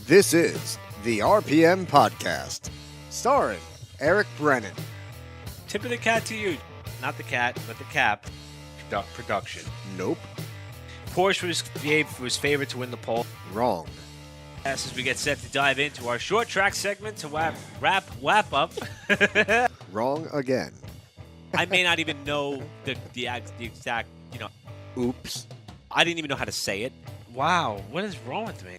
This is the RPM Podcast, starring Eric Brennan. Tip of the cat to you. Not the cat, but the cap. Production. Nope. Porsche was favored to win the pole. Wrong. As we get set to dive into our short track segment to wrap up. Wrong again. I may not even know the exact, Oops. I didn't even know how to say it. Wow, what is wrong with me?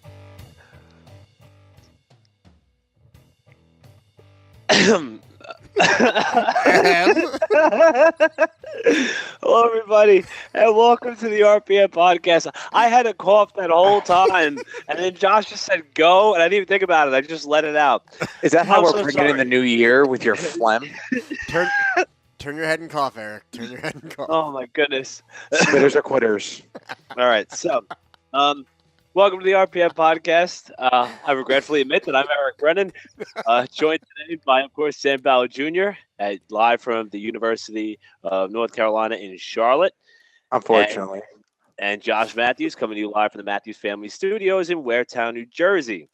Hello, everybody, and welcome to the RPM Podcast. I had a cough that whole time, and then Josh just said go, and I didn't even think about it. I just let it out. Is that how I'm we're so bringing in sorry. the new year with your phlegm? Turn your head and cough, Eric. Turn your head and cough. Oh, my goodness. Spitters or quitters? All right, so welcome to the RPM Podcast. I regretfully admit that I'm Eric Brennan, joined today by, of course, Sam Ballard Jr., live from the University of North Carolina in Charlotte. Unfortunately. And Josh Matthews coming to you live from the Matthews Family Studios in Waretown, New Jersey.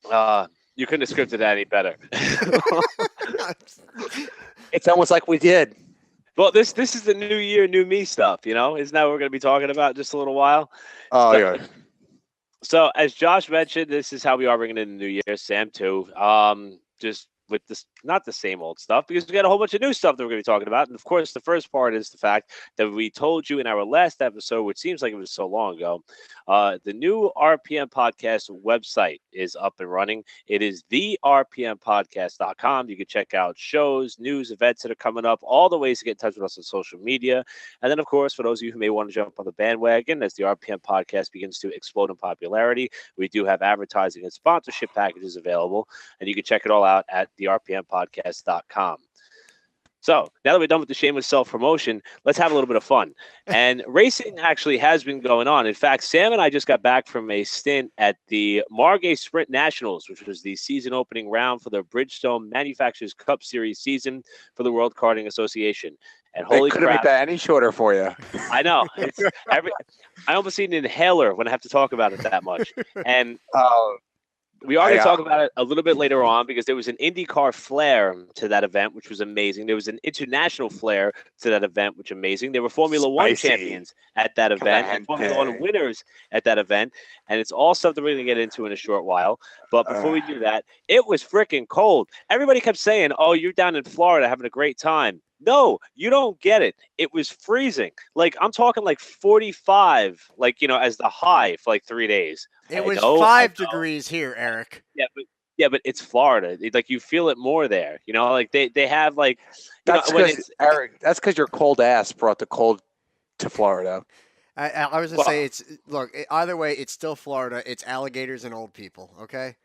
You couldn't have scripted that any better. It's almost like we did. Well, this is the new year, new me stuff, Isn't that what we're going to be talking about in just a little while? Oh, yeah. So, as Josh mentioned, this is how we are bringing in the new year. Sam, too. Just with this, not the same old stuff, because we got a whole bunch of new stuff that we're going to be talking about. And, of course, the first part is the fact that we told you in our last episode, which seems like it was so long ago, the new RPM Podcast website is up and running. It is therpmpodcast.com. You can check out shows, news, events that are coming up, all the ways to get in touch with us on social media. And then, of course, for those of you who may want to jump on the bandwagon as the RPM Podcast begins to explode in popularity, we do have advertising and sponsorship packages available, and you can check it all out at therpmpodcast.com. So now that we're done with the shameless self-promotion, let's have a little bit of fun. And racing actually has been going on. In fact, Sam and I just got back from a stint at the Margay Sprint Nationals, which was the season opening round for the Bridgestone Manufacturers Cup Series season for the World Karting Association. And holy They couldn't crap, make that any shorter for you. I know. I almost need an inhaler when I have to talk about it that much. And we are going to talk about it a little bit later on because there was an IndyCar flair to that event, which was amazing. There was an international flair to that event, which was amazing. There were Formula One champions at that event and Formula One winners at that event. And it's all stuff that we're going to get into in a short while. But before we do that, it was freaking cold. Everybody kept saying, oh, you're down in Florida having a great time. No, you don't get it. It was freezing. Like, I'm talking like 45, as the high for like 3 days. It was 5 degrees here, Eric. Yeah, but it's Florida. You feel it more there. They have like. That's because Eric. That's because your cold ass brought the cold to Florida. I was going to say, either way, it's still Florida. It's alligators and old people, okay?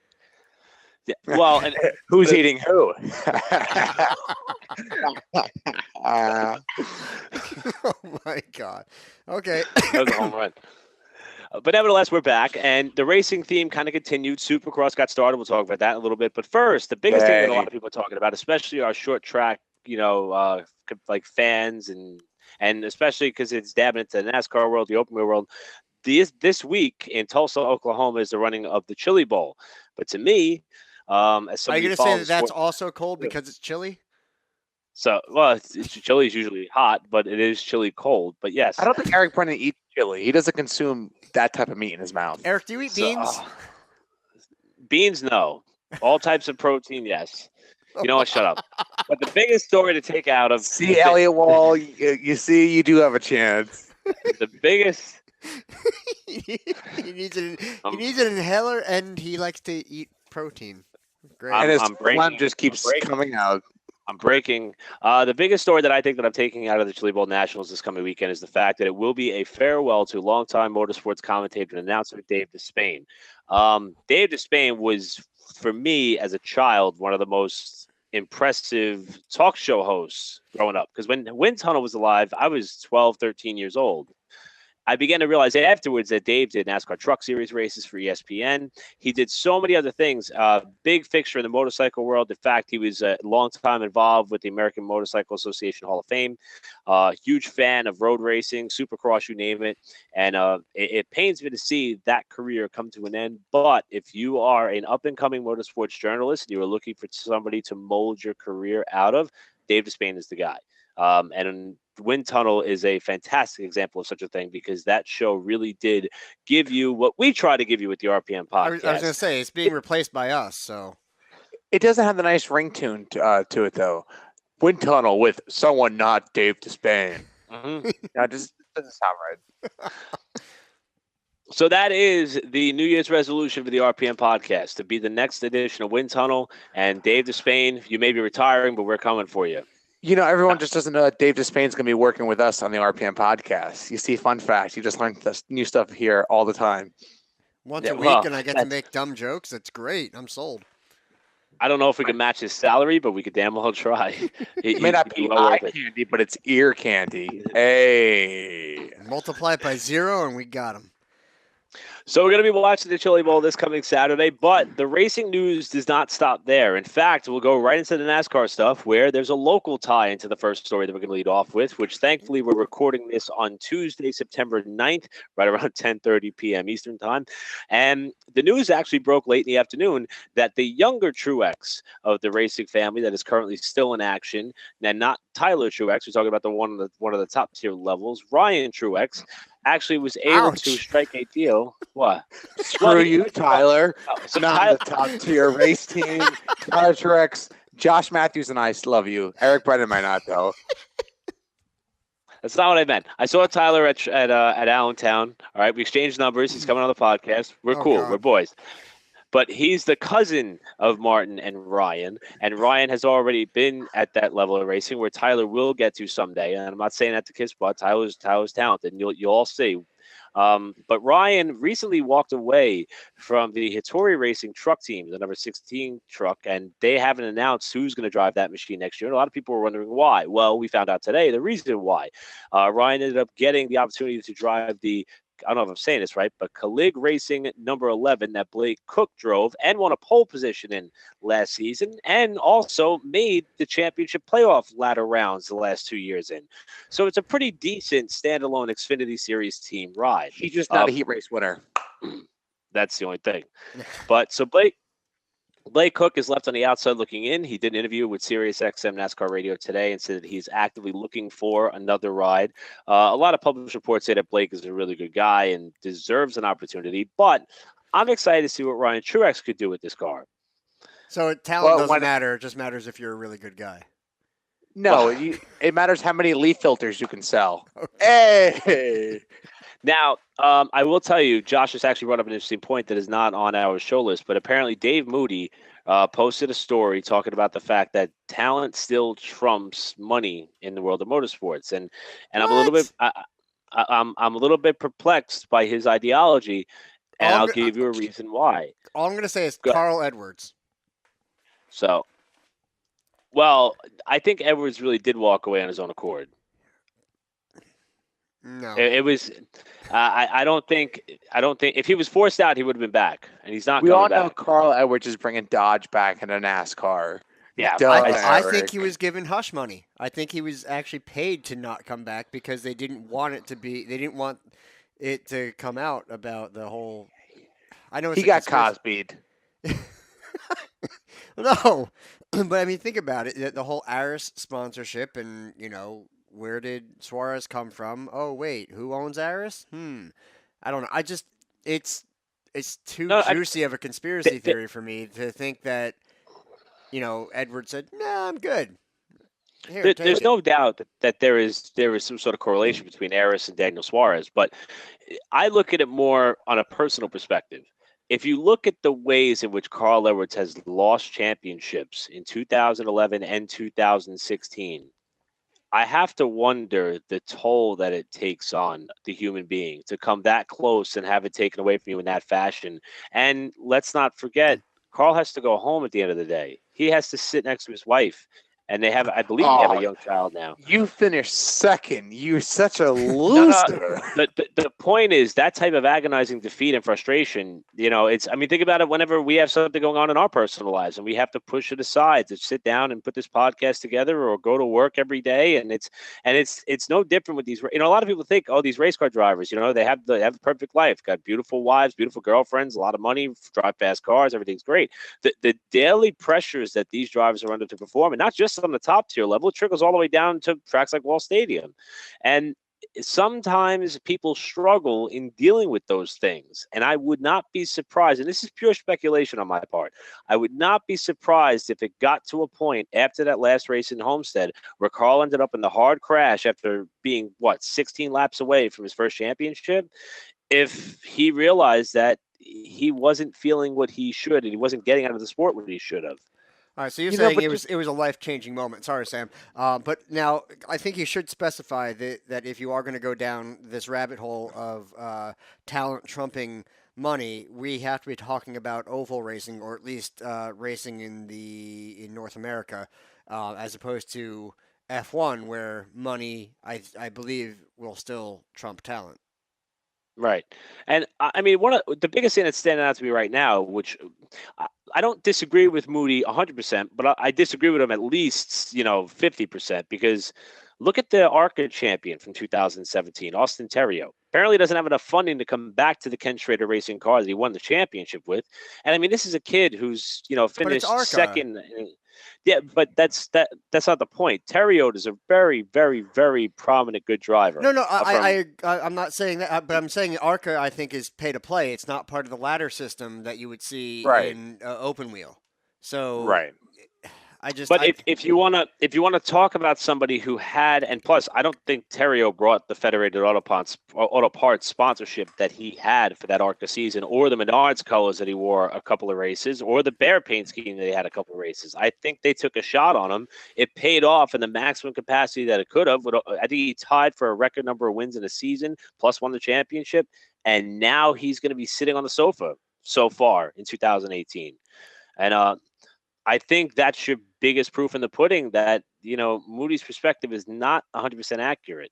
Yeah, well, and who's eating who? Oh, my God. Okay. That was a home run. But nevertheless, we're back, and the racing theme kind of continued. Supercross got started. We'll talk about that in a little bit. But first, the biggest thing that a lot of people are talking about, especially our short track, fans, and especially because it's dabbing into the NASCAR world, the open wheel world. This week in Tulsa, Oklahoma, is the running of the Chili Bowl. But to me, as somebody, are you going to say that that's also cold because it's chilly? So, chili is usually hot, but it is chili cold. But yes, I don't think Eric Brennan eats chili. He doesn't consume that type of meat in his mouth. Eric, do you eat beans? Beans, no. All types of protein, yes. You know what? Shut up. But the biggest story to take out of Elliot Wall, you see, you do have a chance. The biggest. he needs an inhaler, and he likes to eat protein. Great. And his phlegm just keeps coming out. I'm breaking. The biggest story that I think that I'm taking out of the Chili Bowl Nationals this coming weekend is the fact that it will be a farewell to longtime motorsports commentator and announcer Dave Despain. Dave Despain was, for me as a child, one of the most impressive talk show hosts growing up. Because when Wind Tunnel was alive, I was 12, 13 years old. I began to realize afterwards that Dave did NASCAR Truck Series races for ESPN. He did so many other things. Big fixture in the motorcycle world. In fact, he was a long time involved with the American Motorcycle Association Hall of Fame. Huge fan of road racing, Supercross, you name it. And it pains me to see that career come to an end. But if you are an up-and-coming motorsports journalist and you are looking for somebody to mold your career out of, Dave Despain is the guy. And Wind Tunnel is a fantastic example of such a thing because that show really did give you what we try to give you with the RPM podcast. I was going to say, it's being replaced by us, so. It doesn't have the nice ringtune to it, though. Wind Tunnel with someone not Dave Despain. Mm-hmm. That just doesn't sound right. So that is the New Year's resolution for the RPM podcast, to be the next edition of Wind Tunnel. And Dave Despain, you may be retiring, but we're coming for you. You know, everyone just doesn't know that Dave Despain's going to be working with us on the RPM podcast. You see, fun fact, you just learn this new stuff here all the time. Once a week, and I get to make dumb jokes. It's great. I'm sold. I don't know if we can match his salary, but we could damn well try. It may not be eye candy, but it's ear candy. Hey. Multiply it by 0, and we got him. So we're going to be watching the Chili Bowl this coming Saturday, but the racing news does not stop there. In fact, we'll go right into the NASCAR stuff, where there's a local tie into the first story that we're going to lead off with, which thankfully we're recording this on Tuesday, September 9th, right around 10:30 p.m. Eastern time. And the news actually broke late in the afternoon that the younger Truex of the racing family that is currently still in action, and not Tyler Truex, we're talking about one of the top tier levels, Ryan Truex, actually was able to strike a deal. What? Screw you, Tyler. So not the top tier race team. Tyler Truex, Josh Matthews, and I love you. Eric Brennan might not, though. That's not what I meant. I saw Tyler at Allentown. All right, we exchanged numbers. He's coming on the podcast. We're cool. God. We're boys. But he's the cousin of Martin and Ryan has already been at that level of racing where Tyler will get to someday. And I'm not saying that to kiss butt. Tyler's talented, and you'll all see. But Ryan recently walked away from the Hattori Racing truck team, the number 16 truck, and they haven't announced who's going to drive that machine next year. And a lot of people were wondering why. Well, we found out today the reason why. Ryan ended up getting the opportunity to drive the, I don't know if I'm saying this right, but Calig Racing number 11 that Blake Cook drove and won a pole position in last season, and also made the championship playoff ladder rounds the last 2 years in. So it's a pretty decent standalone Xfinity Series team ride. He's just not a heat race winner. That's the only thing. But so Blake Cook is left on the outside looking in. He did an interview with SiriusXM NASCAR Radio today and said that he's actively looking for another ride. A lot of published reports say that Blake is a really good guy and deserves an opportunity, but I'm excited to see what Ryan Truex could do with this car. So talent doesn't matter. It just matters if you're a really good guy. No, it matters how many leaf filters you can sell. Hey! Now, I will tell you, Josh has actually brought up an interesting point that is not on our show list, but apparently Dave Moody posted a story talking about the fact that talent still trumps money in the world of motorsports, and I'm a little bit I'm a little bit perplexed by his ideology, and I'll give you a reason why. All I'm going to say is Carl Edwards. So, well, I think Edwards really did walk away on his own accord. No, it was. I don't think if he was forced out, he would have been back, and he's not. We all back. know Carl Edwards is bringing Dodge back into NASCAR. Yeah, I think he was given hush money. I think he was actually paid to not come back because they didn't want it to be. They didn't want it to come out about the whole. I know it's he got Cosby'd. No, but I mean, think about it. The whole Aris sponsorship, and where did Suarez come from? Oh wait, who owns Aris? I don't know. It's too juicy of a conspiracy theory for me to think that Edwards said, "Nah, I'm good." There's no doubt that there is some sort of correlation between Aris and Daniel Suarez, but I look at it more on a personal perspective. If you look at the ways in which Carl Edwards has lost championships in 2011 and 2016, I have to wonder the toll that it takes on the human being to come that close and have it taken away from you in that fashion. And let's not forget, Carl has to go home at the end of the day. He has to sit next to his wife. and they have, I believe, they have a young child now. You finished second. You're such a No, loser. the point is that type of agonizing defeat and frustration, I mean, think about it whenever we have something going on in our personal lives and we have to push it aside to sit down and put this podcast together or go to work every day. And it's no different with these, a lot of people think, oh, these race car drivers, they have the perfect life, got beautiful wives, beautiful girlfriends, a lot of money, drive fast cars, everything's great. The daily pressures that these drivers are under to perform, and not just on the top tier level, it trickles all the way down to tracks like Wall Stadium. And sometimes people struggle in dealing with those things. And I would not be surprised, and this is pure speculation on my part, I would not be surprised if it got to a point after that last race in Homestead where Carl ended up in the hard crash after being, 16 laps away from his first championship, if he realized that he wasn't feeling what he should and he wasn't getting out of the sport what he should have. All right, so you're saying it was a life-changing moment. Sorry, Sam. But now I think you should specify that if you are going to go down this rabbit hole of talent trumping money, we have to be talking about oval racing, or at least racing in North America, as opposed to F1, where money, I believe, will still trump talent. Right. And I mean, one of the biggest thing that's standing out to me right now, which I don't disagree with Moody 100%, but I disagree with him at least, 50%, because look at the ARCA champion from 2017, Austin Terrio. Apparently doesn't have enough funding to come back to the Ken Schrader racing car that he won the championship with. And I mean, this is a kid who's, finished second. Yeah, but that's not the point. Terrio is a very, very, very prominent good driver. No, I'm not saying that, but I'm saying ARCA, I think, is pay to play. It's not part of the ladder system that you would see in open wheel. So right. But if you want to talk about somebody who had, and plus I don't think Terrio brought the Federated Auto Parts sponsorship that he had for that ARCA season, or the Menards colors that he wore a couple of races, or the Bear paint scheme that he had a couple of races. I think they took a shot on him. It paid off in the maximum capacity that it could have. I think he tied for a record number of wins in a season, plus won the championship, and now he's going to be sitting on the sofa so far in 2018. And I think that's your biggest proof in the pudding that, Moody's perspective is not 100% accurate.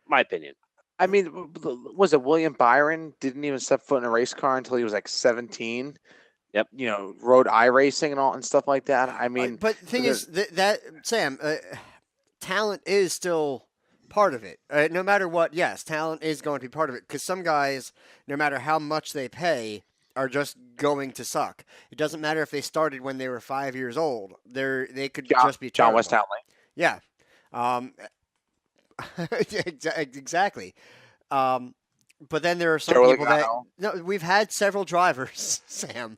My opinion. I mean, was it William Byron didn't even step foot in a race car until he was like 17? Yep. Rode iRacing and all and stuff like that. I mean, but the thing is that Sam, talent is still part of it. No matter what, yes, talent is going to be part of it, because some guys, no matter how much they pay, are just going to suck. It doesn't matter if they started when they were 5 years old. They could just be terrible. John West Yeah. Exactly. But then there are some people that we've had several drivers, Sam,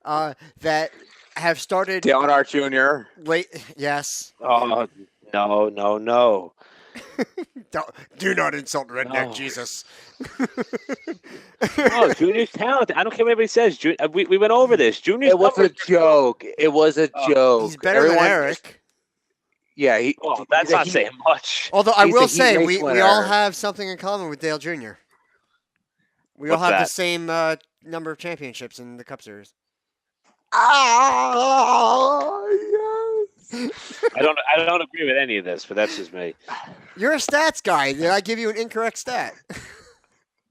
that have started Dale Earnhardt Jr. late. Yes. Oh no. Do not insult redneck Jesus. Oh, Junior's talented. I don't care what anybody says. We went over this. Junior's. It was a joke. It was a joke. He's better than Eric. Yeah, that's not saying much. Although I will say we all have something in common with Dale Jr. We all have the same number of championships in the Cup Series. I don't agree with any of this, but that's just me. You're a stats guy. Did I give you an incorrect stat?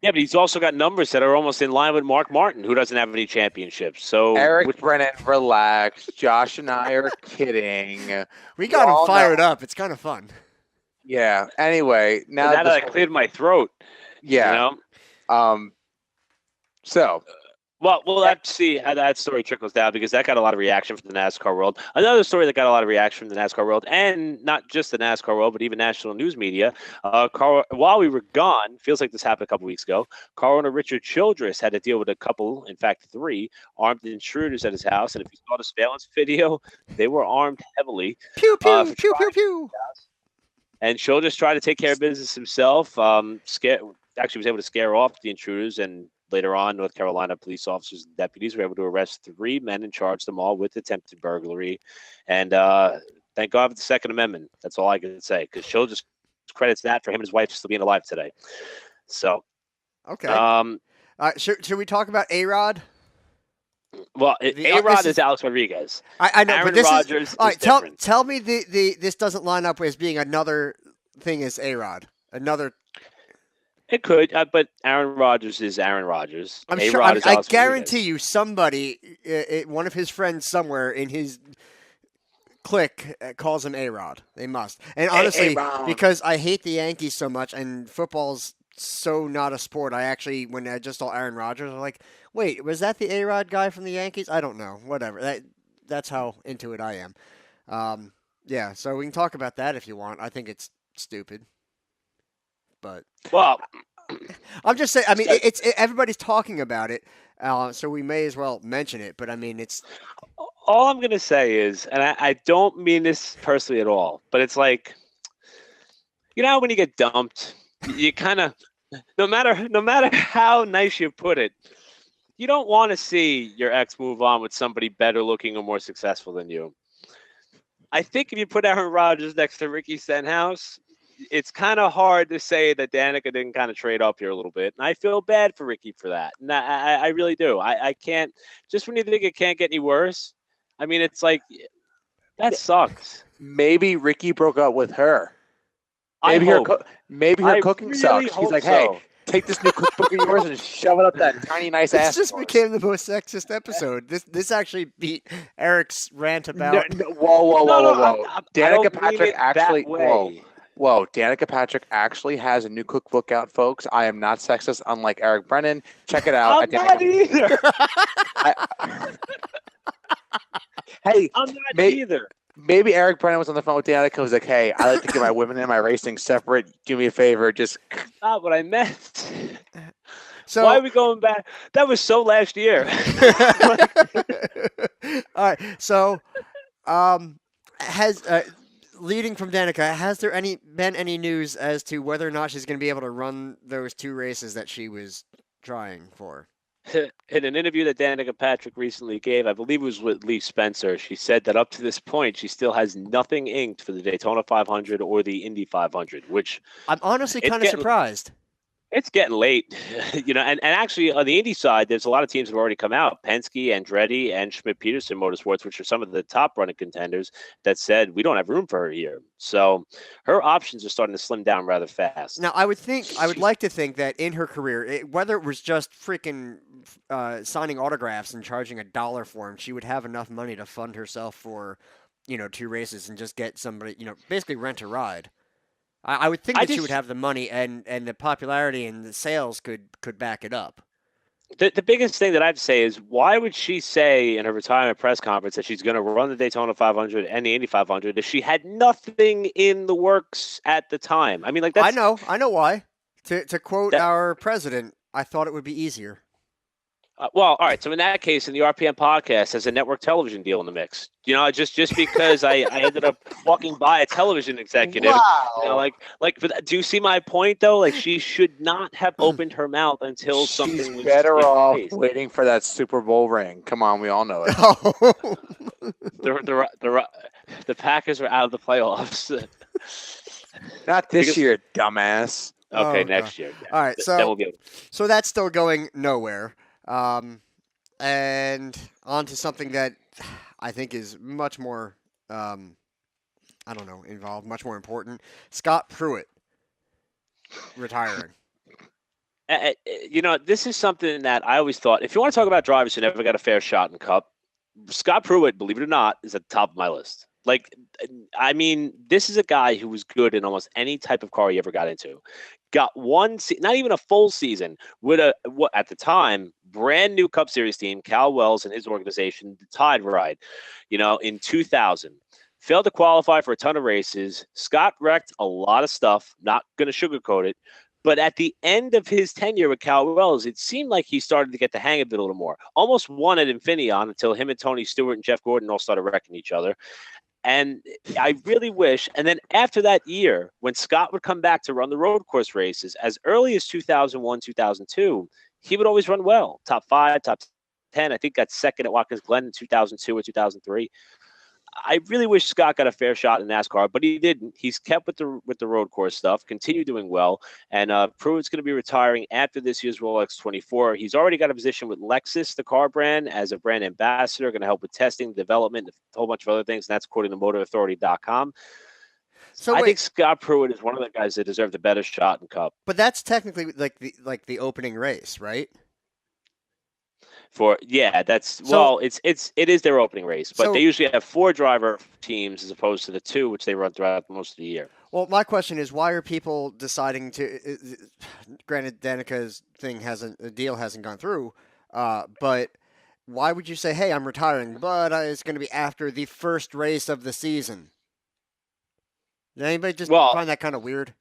Yeah, but he's also got numbers that are almost in line with Mark Martin, who doesn't have any championships. So Eric Brennan, relax. Josh and I are kidding. We got him fired up. It's kind of fun. Yeah. Anyway, now that I cleared my throat. Yeah. So. Well, we'll have to see how that story trickles down, because that got a lot of reaction from the NASCAR world. Another story that got a lot of reaction from the NASCAR world, and not just the NASCAR world, but even national news media. While we were gone, feels like this happened a couple weeks ago, car owner Richard Childress had to deal with a couple, in fact 3, armed intruders at his house. And if you saw the surveillance video, they were armed heavily. Pew, pew, pew, pew, pew. And Childress tried to take care of business himself. Actually was able to scare off the intruders, and later on, North Carolina police officers and deputies were able to arrest 3 men and charge them all with attempted burglary. And thank God for the Second Amendment. That's all I can say, because Childress credits that for him and his wife still being alive today. So, okay. Should we talk about A-Rod? Well, The, A-Rod is Alex Rodriguez. I know, Aaron but this Rodgers is all right. different. Tell me this doesn't line up as being another thing as A-Rod. Another. It could, but Aaron Rodgers is Aaron Rodgers. I'm sure. A-Rod is I Alex guarantee Rodriguez. you, somebody, one of his friends somewhere in his clique, calls him A-Rod. They must. And honestly, A-Rod. because I hate the Yankees so much, and football's so not a sport. I actually, when I just saw Aaron Rodgers, I was like, wait, was that the A-Rod guy from the Yankees? I don't know. Whatever. That's how into it I am. Yeah. So we can talk about that if you want. I think it's stupid. But Well, I'm just saying. I mean, everybody's talking about it, so we may as well mention it. But I mean, it's all I'm going to say is, and I don't mean this personally at all, but it's like, you know, when you get dumped, you kind of, no matter how nice you put it, you don't want to see your ex move on with somebody better looking or more successful than you. I think if you put Aaron Rodgers next to Ricky Stenhouse, it's kind of hard to say that Danica didn't kind of trade up here a little bit. And I feel bad for Ricky for that. And I really do. I can't, just when you think it can't get any worse, I mean, it's like, that sucks. Maybe Ricky broke up with her. Maybe her cooking really sucks. He's hope like, so. hey, take this new cookbook of yours and shove it up that tiny, nice ass. this just of yours. became the most sexist episode. This actually beat Eric's rant about. Whoa. I Danica don't mean Patrick it that actually. way. Whoa. Danica Patrick actually has a new cookbook out, folks. I am not sexist, unlike Eric Brennan. Check it out. I'm not either. Hey, I'm not either. maybe Eric Brennan was on the phone with Danica. Was like, hey, I like to get my women and my racing separate. Do me a favor, just. Not what I meant. So Why are we going back? That was so last year. all right. So, has leading from Danica, has there been any news as to whether or not she's going to be able to run those 2 races that she was trying for? In an interview that Danica Patrick recently gave, I believe it was with Lee Spencer, she said that up to this point, she still has nothing inked for the Daytona 500 or the Indy 500, which I'm honestly It's kind of getting- surprised. it's getting late. And actually on the Indy side, there's a lot of teams that have already come out. Penske, Andretti, and Schmidt-Peterson Motorsports, which are some of the top running contenders, that said we don't have room for her here. So her options are starting to slim down rather fast. Now, I would like to think that in her career, whether it was just freaking signing autographs and charging $1 for them, she would have enough money to fund herself for, 2 races and just get somebody, basically rent a ride. I would think that she would have the money and the popularity and the sales could back it up. The biggest thing that I'd say is, why would she say in her retirement press conference that she's going to run the Daytona 500 and the Indy 500 if she had nothing in the works at the time? I mean, like, that's... I know why. To quote our president, I thought it would be easier. Well, all right. So in that case, in the RPM podcast, has a network television deal in the mix. Just because I ended up walking by a television executive. Wow. But do you see my point though? Like, she should not have opened her mouth until something She's was better in off place. waiting for that Super Bowl ring. Come on, we all know it. Oh. The Packers are out of the playoffs. Because- Not this year, dumbass. Okay, Oh, next year. All right, Then we'll be able- so that's still going nowhere. And on to something that I think is much more, involved, much more important. Scott Pruitt retiring. This is something that I always thought, if you want to talk about drivers who never got a fair shot in Cup, Scott Pruitt, believe it or not, is at the top of my list. Like, I mean, this is a guy who was good in almost any type of car he ever got into. Got not even a full season with at the time, brand new Cup Series team, Cal Wells and his organization, the Tide Ride, in 2000. Failed to qualify for a ton of races. Scott wrecked a lot of stuff, not going to sugarcoat it. But at the end of his tenure with Cal Wells, it seemed like he started to get the hang of it a little more. Almost won at Infineon until him and Tony Stewart and Jeff Gordon all started wrecking each other. And I really wish, and then after that year, when Scott would come back to run the road course races, as early as 2001, 2002, he would always run well. Top 5, top 10. I think got second at Watkins Glen in 2002 or 2003. I really wish Scott got a fair shot in NASCAR, but he didn't. He's kept with the road course stuff, continued doing well, and Pruitt's going to be retiring after this year's Rolex 24. He's already got a position with Lexus, the car brand, as a brand ambassador, going to help with testing, development, a whole bunch of other things, and that's according to MotorAuthority.com. So I wait, think Scott Pruitt is one of the guys that deserve the better shot in Cup. but that's technically like the opening race, right? That's So it is their opening race, but they so usually have 4 driver teams as opposed to the 2 which they run throughout most of the year. well, my question is, why are people deciding to? Granted, Danica's deal hasn't gone through, but why would you say, "Hey, I'm retiring," but it's going to be after the first race of the season? Did anybody just Well, find that kind of weird?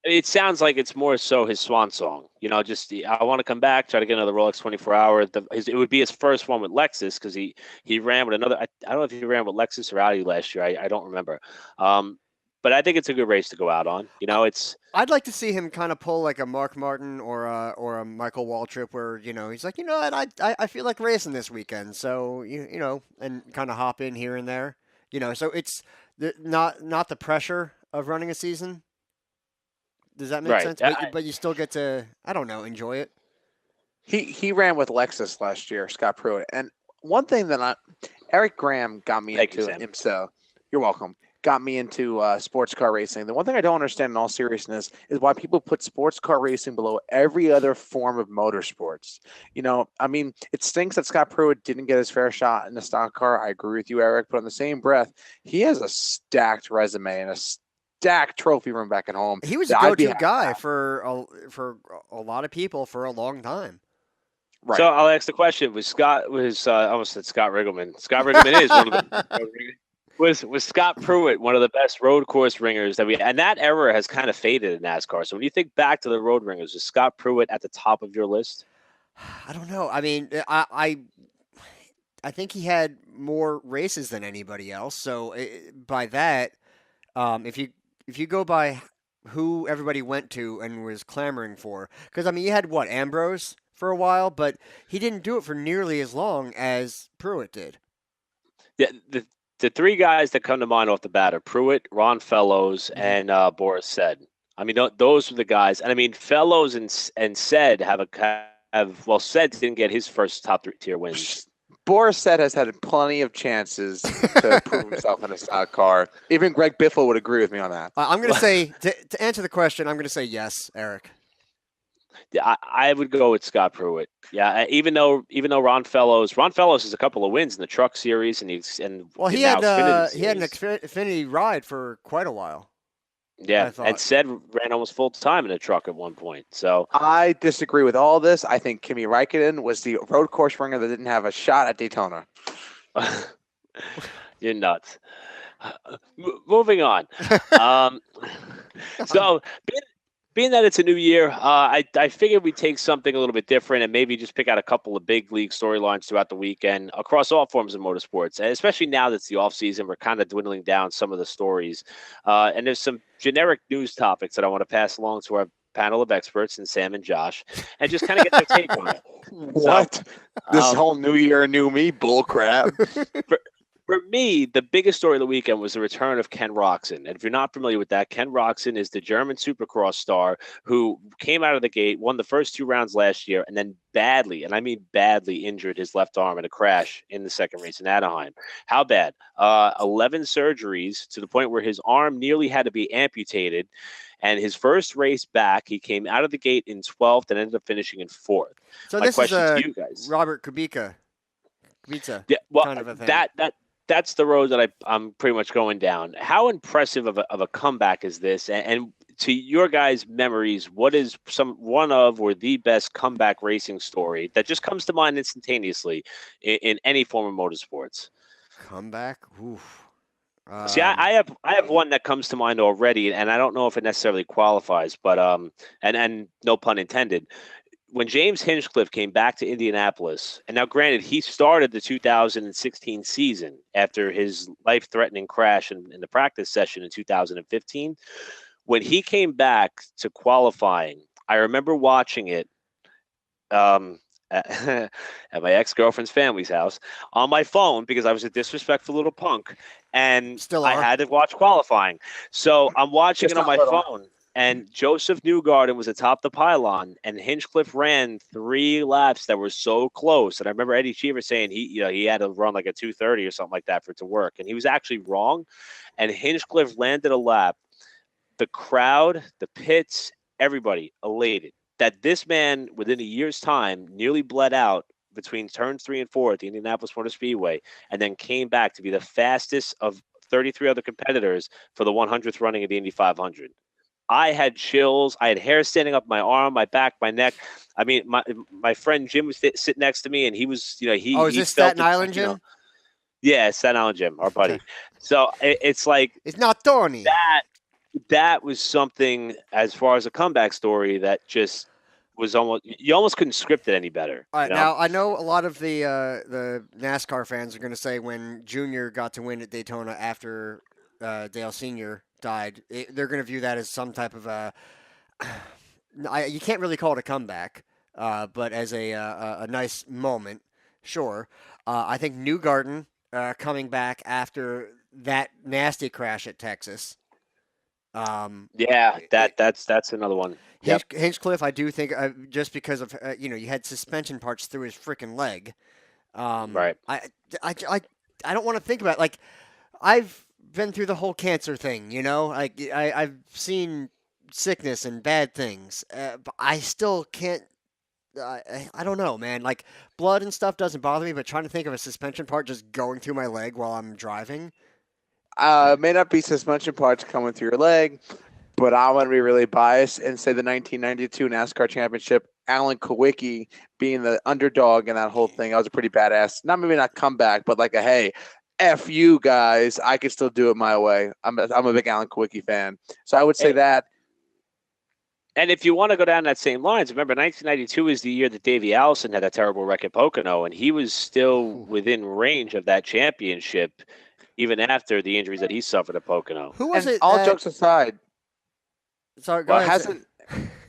it sounds like it's more so his swan song. Just I want to come back, try to get another Rolex 24 hour. It would be his first one with Lexus because he ran with another. I don't know if he ran with Lexus or Audi last year. I don't remember. But I think it's a good race to go out on. I'd like to see him kind of pull like a Mark Martin or a Michael Waltrip, where he's like, what, I feel like racing this weekend, so and kind of hop in here and there. So it's not the pressure of running a season. Does that make right. sense? But you still get to, I don't know, enjoy it. He ran with Lexus last year, Scott Pruitt. And one thing that Eric Graham got me Thank you, into Sam. him. So you're welcome. Got me into sports car racing. The one thing I don't understand in all seriousness is why people put sports car racing below every other form of motorsports. It stinks that Scott Pruitt didn't get his fair shot in the stock car. I agree with you, Eric. But in the same breath, he has a stacked resume and a stacked trophy room back at home. He was a go-to guy for a lot of people for a long time. Right. So I'll ask the question: I almost said Scott Riggleman. Scott Riggleman is one of the. Was Scott Pruitt one of the best road course ringers and that era has kind of faded in NASCAR. So when you think back to the road ringers, is Scott Pruitt at the top of your list? I don't know. I mean, I think he had more races than anybody else. So by that, if you go by who everybody went to and was clamoring for, because I mean, you had Ambrose for a while, but he didn't do it for nearly as long as Pruitt did. Yeah, the 3 guys that come to mind off the bat are Pruitt, Ron Fellows, and Boris Said. I mean, those were the guys. And I mean, Fellows and Said Said didn't get his first top 3 tier wins. Boris Said has had plenty of chances to prove himself in a stock car. Even Greg Biffle would agree with me on that. I'm going to say, to answer the question, I'm going to say yes, Eric. Yeah, I would go with Scott Pruitt. Yeah, even though Ron Fellows has a couple of wins in the Truck Series, and he had an Xfinity ride for quite a while. Yeah, and Said ran almost full time in a truck at one point. So I disagree with all this. I think Kimi Räikkönen was the road course ringer that didn't have a shot at Daytona. You're nuts. Moving on. So being that it's a new year, I figured we'd take something a little bit different and maybe just pick out a couple of big league storylines throughout the weekend across all forms of motorsports. And especially now that it's the off season, we're kind of dwindling down some of the stories. And there's some generic news topics that I want to pass along to our panel of experts and Sam and Josh, and just kind of get their take on it. What? So, this whole new year, new me bull crap. For me, the biggest story of the weekend was the return of Ken Roczen. And if you're not familiar with that, Ken Roczen is the German Supercross star who came out of the gate, won the first 2 rounds last year, and then badly, and I mean badly, injured his left arm in a crash in the second race in Anaheim. How bad? 11 surgeries to the point where his arm nearly had to be amputated. And his first race back, he came out of the gate in 12th and ended up finishing in 4th. So my this question is to you guys. Robert Kubica. Yeah, well, kind of a thing. That's the road that I'm pretty much going down. How impressive of a comeback is this? And to your guys' memories, what is one of or the best comeback racing story that just comes to mind instantaneously in any form of motorsports? Comeback? Oof. See, I have one that comes to mind already, and I don't know if it necessarily qualifies, but and no pun intended. When James Hinchcliffe came back to Indianapolis, and now granted, he started the 2016 season after his life-threatening crash in the practice session in 2015. When he came back to qualifying, I remember watching it, and at my ex-girlfriend's family's house on my phone because I was a disrespectful little punk, and Still I are. had to watch qualifying. So I'm watching Just it on not my little. phone, and Joseph Newgarden was atop the pylon, and Hinchcliffe ran 3 laps that were so close. And I remember Eddie Cheever saying he had to run like a 2:30 or something like that for it to work, and he was actually wrong. And Hinchcliffe landed a lap. The crowd, the pits, everybody elated that this man, within a year's time, nearly bled out between turns 3 and 4 at the Indianapolis Motor Speedway, and then came back to be the fastest of 33 other competitors for the 100th running of the Indy 500. I had chills. I had hair standing up my arm, my back, my neck. I mean, my friend Jim was sitting next to me, and he was, Oh, is he this felt Staten it, Island, Jim? yeah, Staten Island Jim, our buddy. Okay. So it's like It's not Tony. that was something as far as a comeback story that just was almost, you almost couldn't script it any better. All right, now I know a lot of the NASCAR fans are going to say when Junior got to win at Daytona after Dale Senior died, they're going to view that as some type of a. You can't really call it a comeback, but as a nice moment, sure. I think Newgarden coming back after that nasty crash at Texas. Yeah, that's another one. Yep. Hinchcliffe, I do think just because of you had suspension parts through his freaking leg. Right. I don't want to think about it. Like I've been through the whole cancer thing. Like I've seen sickness and bad things, but I still can't. I don't know, man. Like blood and stuff doesn't bother me, but trying to think of a suspension part just going through my leg while I'm driving. May not be suspension parts coming through your leg, but I want to be really biased and say the 1992 NASCAR Championship, Alan Kawicki being the underdog in that whole thing. That was a pretty badass. Maybe not comeback, but like a hey, F you guys, I can still do it my way. I'm a big Alan Kawicki fan, so I would say that. And if you want to go down that same lines, remember 1992 is the year that Davey Allison had that terrible wreck at Pocono, and he was still within range of that championship even after the injuries that he suffered at Pocono. Who was And it? all jokes aside, Sorry, go ahead.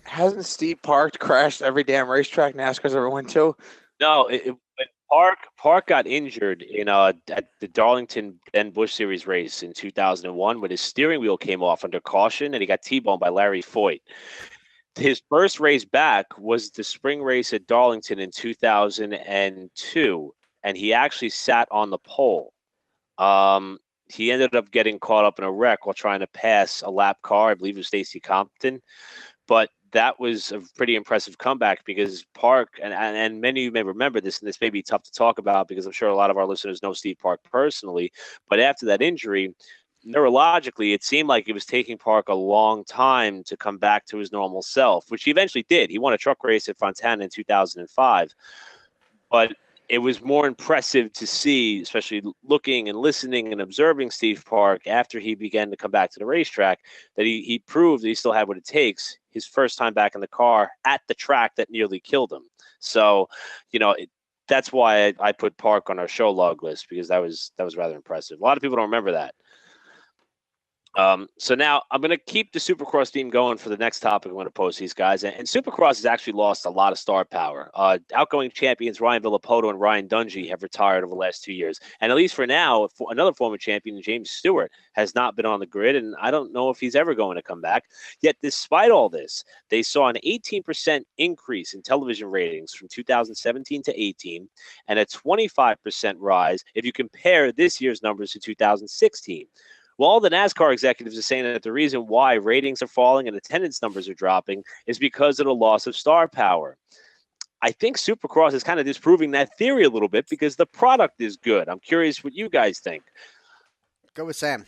hasn't Steve Park crashed every damn racetrack NASCAR's ever went to? No, when Park got injured at the Darlington Ben Busch Series race in 2001 when his steering wheel came off under caution and he got T-boned by Larry Foyt. His first race back was the spring race at Darlington in 2002, and he actually sat on the pole. He ended up getting caught up in a wreck while trying to pass a lap car. I believe it was Stacy Compton. But that was a pretty impressive comeback because Park, and many of you may remember this, and this may be tough to talk about because I'm sure a lot of our listeners know Steve Park personally. But after that injury, neurologically, it seemed like it was taking Park a long time to come back to his normal self, which he eventually did. He won a truck race at Fontana in 2005. But it was more impressive to see, especially looking and listening and observing Steve Park after he began to come back to the racetrack, that he proved that he still had what it takes his first time back in the car at the track that nearly killed him. So, that's why I put Park on our show log list because that was rather impressive. A lot of people don't remember that. So now I'm going to keep the Supercross theme going for the next topic I'm going to pose these guys. And Supercross has actually lost a lot of star power. Outgoing champions Ryan Villapoto and Ryan Dungey have retired over the last 2 years. And at least for now, another former champion, James Stewart, has not been on the grid. And I don't know if he's ever going to come back. Yet despite all this, they saw an 18% increase in television ratings from 2017 to 18 and a 25% rise if you compare this year's numbers to 2016. Well, all the NASCAR executives are saying that the reason why ratings are falling and attendance numbers are dropping is because of the loss of star power. I think Supercross is kind of disproving that theory a little bit because the product is good. I'm curious what you guys think. Go with Sam.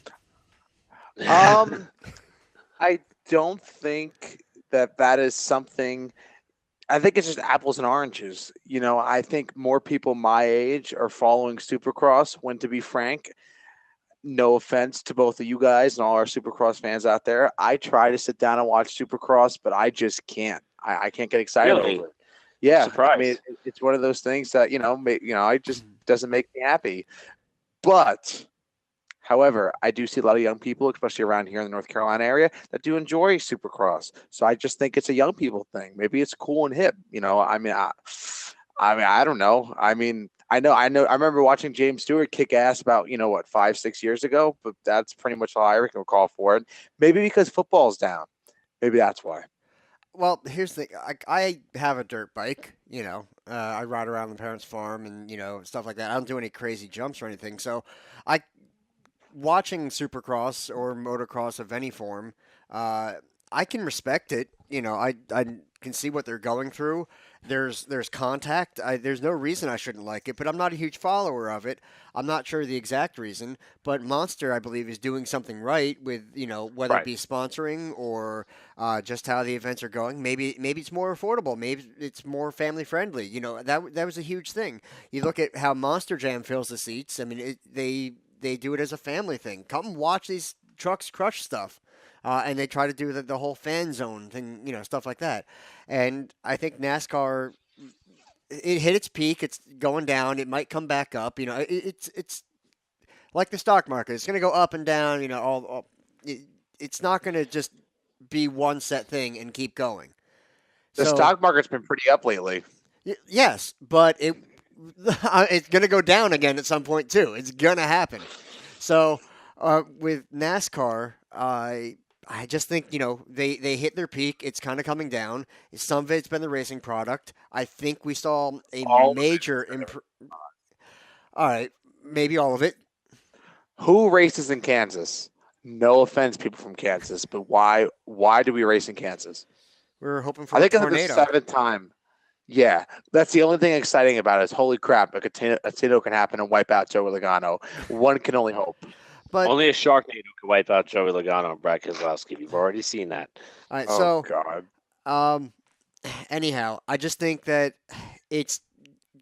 I don't think that is something. I think it's just apples and oranges. I think more people my age are following Supercross when, to be frank, no offense to both of you guys and all our Supercross fans out there, I try to sit down and watch Supercross, but I just can't. I can't get excited Really? over it. Yeah, Surprised. I mean, it's one of those things that I just doesn't make me happy. But, however, I do see a lot of young people, especially around here in the North Carolina area, that do enjoy Supercross. So I just think it's a young people thing. Maybe it's cool and hip. I mean, I mean, I don't know. I know. I remember watching James Stewart kick ass about 5-6 years ago, but that's pretty much all I can recall for it. Maybe because football's down. Maybe that's why. Well, here's the thing. I have a dirt bike. I ride around the parents' farm and stuff like that. I don't do any crazy jumps or anything. So, I watching Supercross or motocross of any form, I can respect it. I can see what they're going through. There's contact. There's no reason I shouldn't like it, but I'm not a huge follower of it. I'm not sure the exact reason, but Monster, I believe, is doing something right with whether it Right. be sponsoring or just how the events are going. Maybe it's more affordable. Maybe it's more family friendly. That was a huge thing. You look at how Monster Jam fills the seats. I mean, they do it as a family thing. Come watch these trucks crush stuff. And they try to do the whole fan zone thing, stuff like that. And I think NASCAR, it hit its peak. It's going down. It might come back up. It's like the stock market. It's going to go up and down. It's not going to just be one set thing and keep going. The So stock market's been pretty up lately. yes, but it's going to go down again at some point too. It's going to happen. So with NASCAR, I just think they hit their peak. It's kind of coming down. Some of it's been the racing product. I think we saw a All major All right, maybe all of it. Who races in Kansas? No offense, people from Kansas, but why? Why do we race in Kansas? We're hoping for I a think it's like the tornado. seventh time. Yeah, that's the only thing exciting about it is holy crap, a tornado can happen and wipe out Joey Logano. One can only hope. But Only a Sharknado could wipe out Joey Logano and Brad Keselowski. You've already seen that. all right, Oh so God. um, anyhow, I just think that it's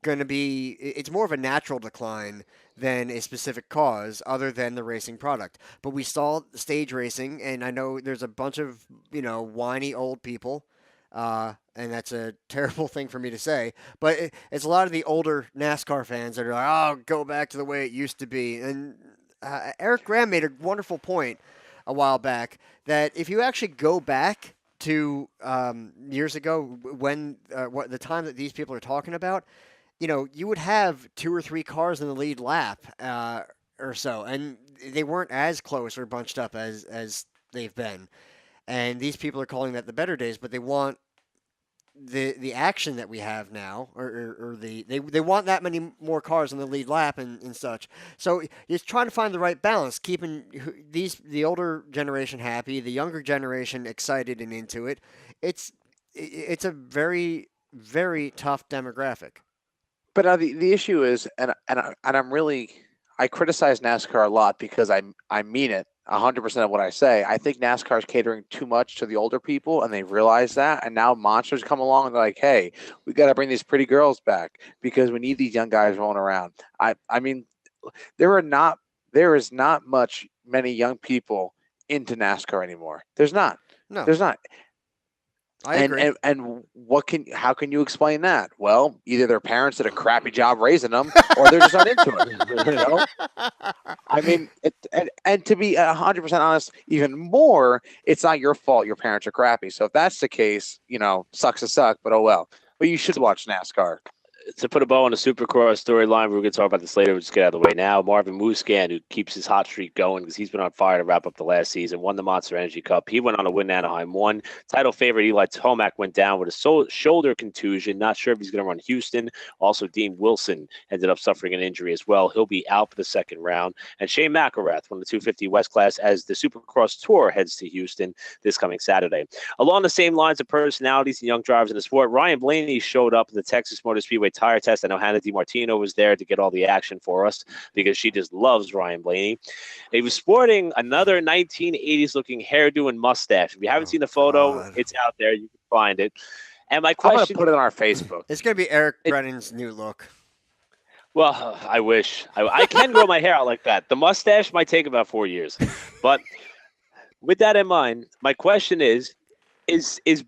going to be it's more of a natural decline than a specific cause other than the racing product. But we saw stage racing, and I know there's a bunch of whiny old people, and that's a terrible thing for me to say. But it's a lot of the older NASCAR fans that are like, "Oh, go back to the way it used to be." And Eric Graham made a wonderful point a while back that if you actually go back to years ago when what the time that these people are talking about, you would have two or three cars in the lead lap or so, and they weren't as close or bunched up as they've been. And these people are calling that the better days, but they want the action that we have now, or they want that many more cars in the lead lap and such. So it's trying to find the right balance, keeping the older generation happy, the younger generation excited and into it. It's a very very tough demographic. But the issue is, I criticize NASCAR a lot because I mean it 100% of what I say. I think NASCAR is catering too much to the older people, and they realize that. And now monsters come along, and they're like, "Hey, we got to bring these pretty girls back because we need these young guys rolling around." I mean, there is not many young people into NASCAR anymore. There's not. No, There's not. I agree. And how can you explain that? Well, either their parents did a crappy job raising them, or they're just not into it. I mean, and to be 100% honest, even more, it's not your fault. Your parents are crappy. So if that's the case, sucks to suck. But oh well. But you should watch NASCAR. To put a bow on the Supercross storyline, we're going to talk about this later. We'll just get out of the way now. Marvin Musquin, who keeps his hot streak going because he's been on fire to wrap up the last season, won the Monster Energy Cup. He went on to win Anaheim, won. Title favorite Eli Tomac went down with a shoulder contusion. Not sure if he's going to run Houston. Also, Dean Wilson ended up suffering an injury as well. He'll be out for the second round. And Shane McElrath won the 250 West class as the Supercross Tour heads to Houston this coming Saturday. Along the same lines of personalities and young drivers in the sport, Ryan Blaney showed up at the Texas Motor Speedway tire test. I know Hannah DiMartino was there to get all the action for us because she just loves Ryan Blaney. He was sporting another 1980s looking hairdo and mustache. If you haven't seen the photo, God. it's out there. You can find it. And my I'm gonna question, put it on our Facebook. It's going to be Eric Brennan's new look. well, I wish I can grow my hair out like that. The mustache might take about 4 years, but with that in mind, my question is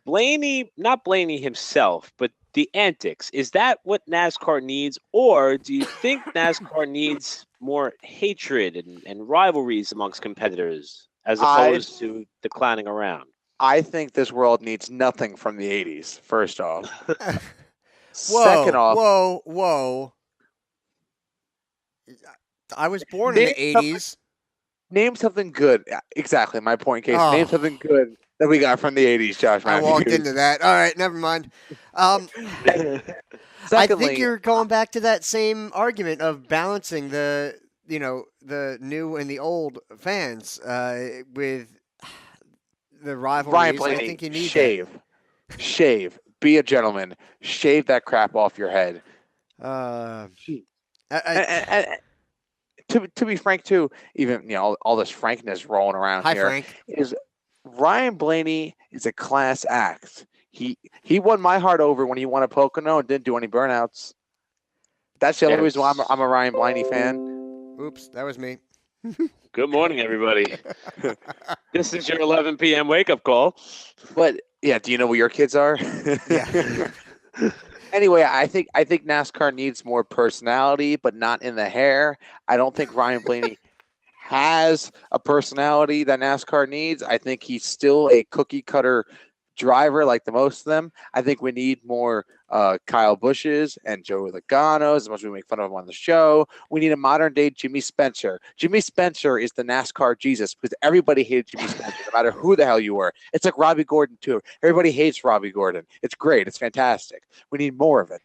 Blaney, not Blaney himself, but the antics, is that what NASCAR needs? Or do you think NASCAR needs more hatred and rivalries amongst competitors as opposed to the clowning around? I think this world needs nothing from the 80s, first off. Second off, whoa. I was born in name the 80s. name something good. Yeah, exactly, my point, Case. Name Oh, something good that we got from the 80s, Josh I walked Matthews. into that. All right, never mind. I think Secondly, you're going back to that same argument of balancing the new and the old fans with the Ryan rivalries. I Blaney, think you need that. shave, be a gentleman, shave that crap off your head. Uh, Gee. I, And to be frank, too, even all this frankness rolling around hi, here Frank. is Ryan Blaney is a class act. He won my heart over when he won a Pocono and didn't do any burnouts. That's the only reason why I'm a Ryan Blaney fan. Oops, that was me. Good morning, everybody. This is your 11 p.m. wake-up call. But yeah, do you know where your kids are? Yeah. Anyway, I think NASCAR needs more personality, but not in the hair. I don't think Ryan Blaney has a personality that NASCAR needs. I think he's still a cookie cutter driver like the most of them. I think we need more Kyle Bushes and Joey Logano's, as much as we make fun of him on the show. We need a modern day Jimmy Spencer. Jimmy Spencer is the NASCAR Jesus because everybody hated Jimmy Spencer, no matter who the hell you were. It's like Robbie Gordon, too. Everybody hates Robbie Gordon. It's great. It's fantastic. We need more of it.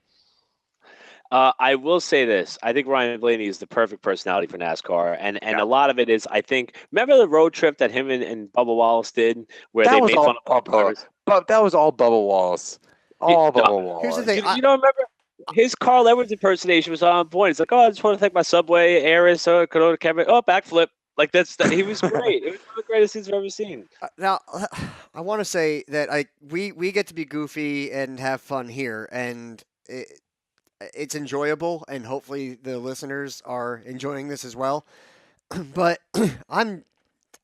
I will say this. I think Ryan Blaney is the perfect personality for NASCAR. And a lot of it is, I think, remember the road trip that him and Bubba Wallace did where That they was made all fun of Bubba. drivers? But that was all Bubba Wallace. All Bubba Wallace. Here's the thing. You don't remember his Carl Edwards impersonation was on point. It's like, oh, I just want to thank my Subway, Aris, Corona, Kevin. Oh, backflip. Like he was great. It was one of the greatest things I've ever seen. Now, I want to say that we get to be goofy and have fun here, and it's enjoyable, and hopefully the listeners are enjoying this as well. But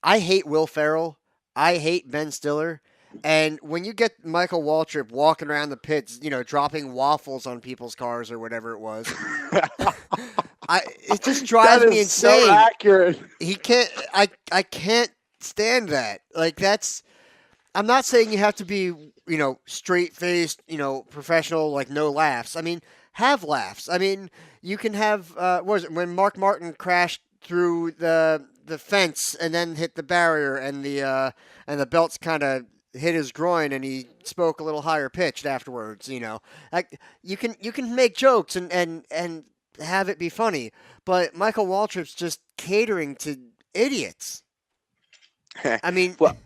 I hate Will Ferrell. I hate Ben Stiller. And when you get Michael Waltrip walking around the pits, dropping waffles on people's cars or whatever it was, it just drives me insane. So accurate. He can't. I can't stand that. Like I'm not saying you have to be straight faced, professional, like no laughs. I mean, have laughs. I mean, you can have. What was it when Mark Martin crashed through the fence and then hit the barrier and the belts kind of hit his groin and he spoke a little higher pitched afterwards. Like you can make jokes and have it be funny, but Michael Waltrip's just catering to idiots. I mean, well,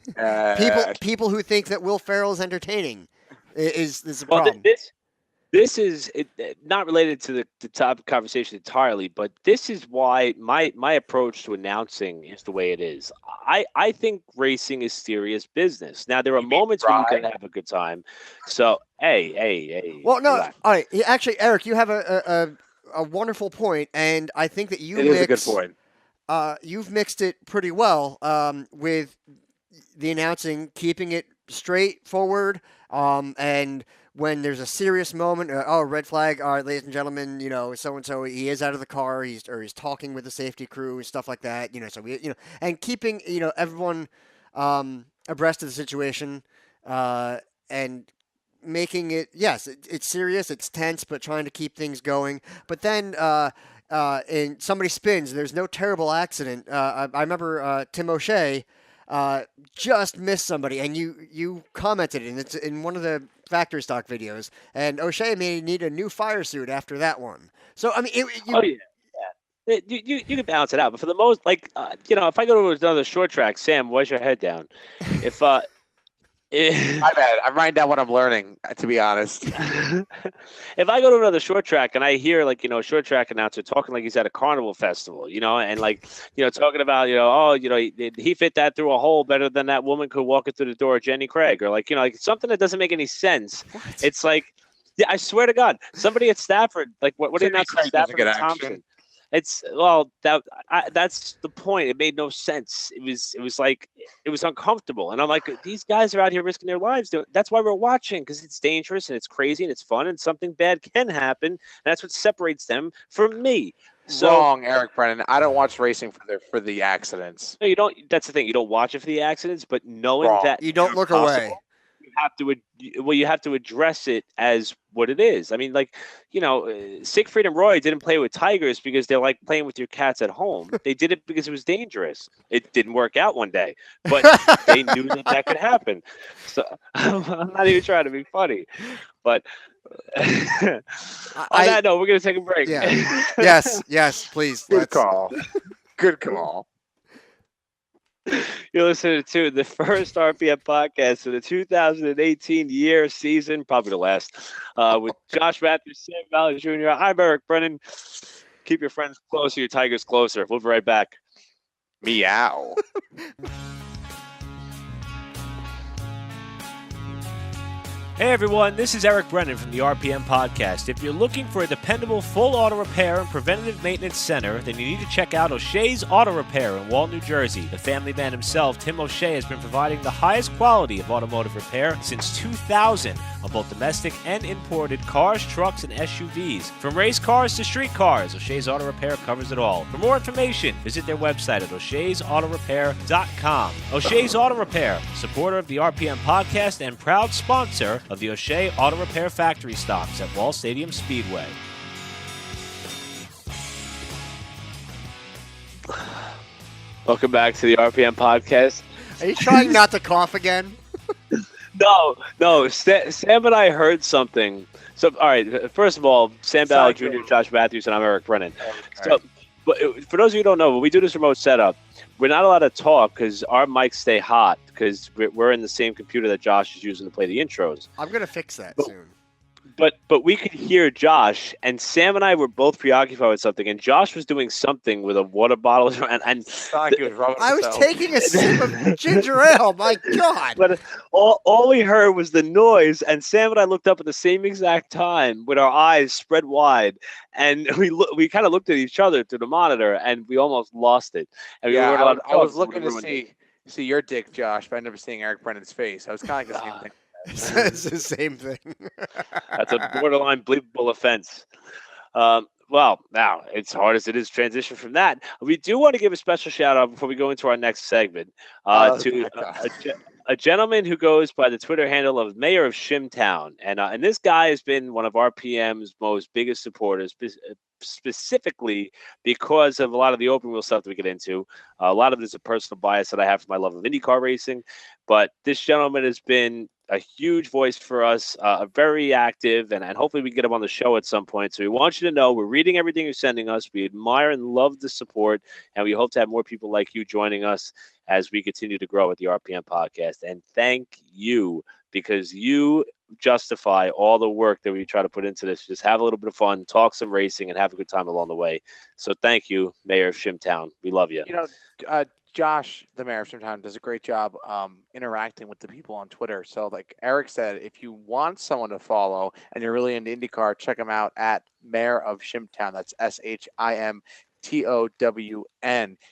people who think that Will Ferrell is entertaining is a Well, problem. this is not related to the topic conversation entirely, but this is why my approach to announcing is the way it is. I think racing is serious business. Now there are moments when you can have a good time. So hey. Well, no, relax. all right. Actually, Eric, you have a wonderful point, and I think that it is a good point. You've mixed it pretty well with the announcing, keeping it straightforward, and when there's a serious moment, red flag. All right, ladies and gentlemen, so and so he is out of the car. He's talking with the safety crew and stuff like that. So and keeping everyone abreast of the situation, and making it it's serious, it's tense, but trying to keep things going. But then and somebody spins. There's no terrible accident. I remember Tim O'Shea just missed somebody, and you commented, and it's in one of the factory stock videos. And O'Shea may need a new fire suit after that one. So I mean, You can balance it out, but for the most, if I go to another short track, Sam, where's your head down? If My bad. I'm writing down what I'm learning, to be honest. If I go to another short track and I hear a short track announcer talking like he's at a carnival festival, and talking about, he fit that through a hole better than that woman could walk it through the door of Jenny Craig, or something that doesn't make any sense. What? It's like, yeah, I swear to God, somebody at Stafford, what do you announce at Stafford and Thompson? That's the point. It made no sense. It was uncomfortable, and I'm like, these guys are out here risking their lives. That's why we're watching, because it's dangerous and it's crazy and it's fun and something bad can happen. And that's what separates them from me. So, wrong, Eric Brennan. I don't watch racing for the accidents. No, you don't. That's the thing. You don't watch it for the accidents, but knowing Wrong. that you don't look away. you you have to address it as what it is. I mean, like, Siegfried and Roy didn't play with tigers because they're like playing with your cats at home. They did it because it was dangerous. It didn't work out one day, but they knew that could happen. So I'm not even trying to be funny, but on that note, we're going to take a break. Yeah. Yes, please. Good call. Good call. You're listening to the first RPM podcast of the 2018 year season, probably the last, with Josh Matthews, Sam Valley Jr. I'm Eric Brennan. Keep your friends closer, your tigers closer. We'll be right back. Meow. Hey everyone, this is Eric Brennan from the RPM Podcast. If you're looking for a dependable full auto repair and preventative maintenance center, then you need to check out O'Shea's Auto Repair in Wall, New Jersey. The family man himself, Tim O'Shea, has been providing the highest quality of automotive repair since 2000 on both domestic and imported cars, trucks, and SUVs. From race cars to street cars, O'Shea's Auto Repair covers it all. For more information, visit their website at o'sheasautorepair.com. O'Shea's Auto Repair, supporter of the RPM Podcast and proud sponsor of the O'Shea Auto Repair Factory Stocks at Wall Stadium Speedway. Welcome back to the RPM podcast. Are you trying not to cough again? No. Sam and I heard something. So, all right. First of all, Sam Ballard Jr., Josh Matthews, and I'm Eric Brennan. Okay. So, but for those of you who don't know, when we do this remote setup, we're not allowed to talk because our mics stay hot because we're in the same computer that Josh is using to play the intros. I'm going to fix that soon. But we could hear Josh, and Sam and I were both preoccupied with something, and Josh was doing something with a water bottle. And I was taking a sip of ginger ale. My God! But all we heard was the noise, and Sam and I looked up at the same exact time with our eyes spread wide, and we kind of looked at each other through the monitor, and we almost lost it. And I was looking to see your dick, Josh, but I never seeing Eric Brennan's face. I was kind of like the same thing. It's the same thing. That's a borderline believable offense. Well, now, it's hard as it is to transition from that. We do want to give a special shout-out before we go into our next segment to a gentleman who goes by the Twitter handle of Mayor of Shimtown. And this guy has been one of RPM's most biggest supporters, specifically because of a lot of the open wheel stuff that we get into. A lot of it is a personal bias that I have for my love of IndyCar racing. But this gentleman has been a huge voice for us, very active, and hopefully we get him on the show at some point. So we want you to know we're reading everything you're sending us. We admire and love the support, and we hope to have more people like you joining us as we continue to grow at the RPM podcast. And thank you, because you justify all the work that we try to put into this. Just have a little bit of fun, talk some racing, and have a good time along the way. So thank you, Mayor of Shimtown. We love you. Josh, the mayor of Shimtown, does a great job interacting with the people on Twitter. So, like Eric said, if you want someone to follow and you're really into IndyCar, check him out at Mayor of Shimtown. That's SHIMTOWN.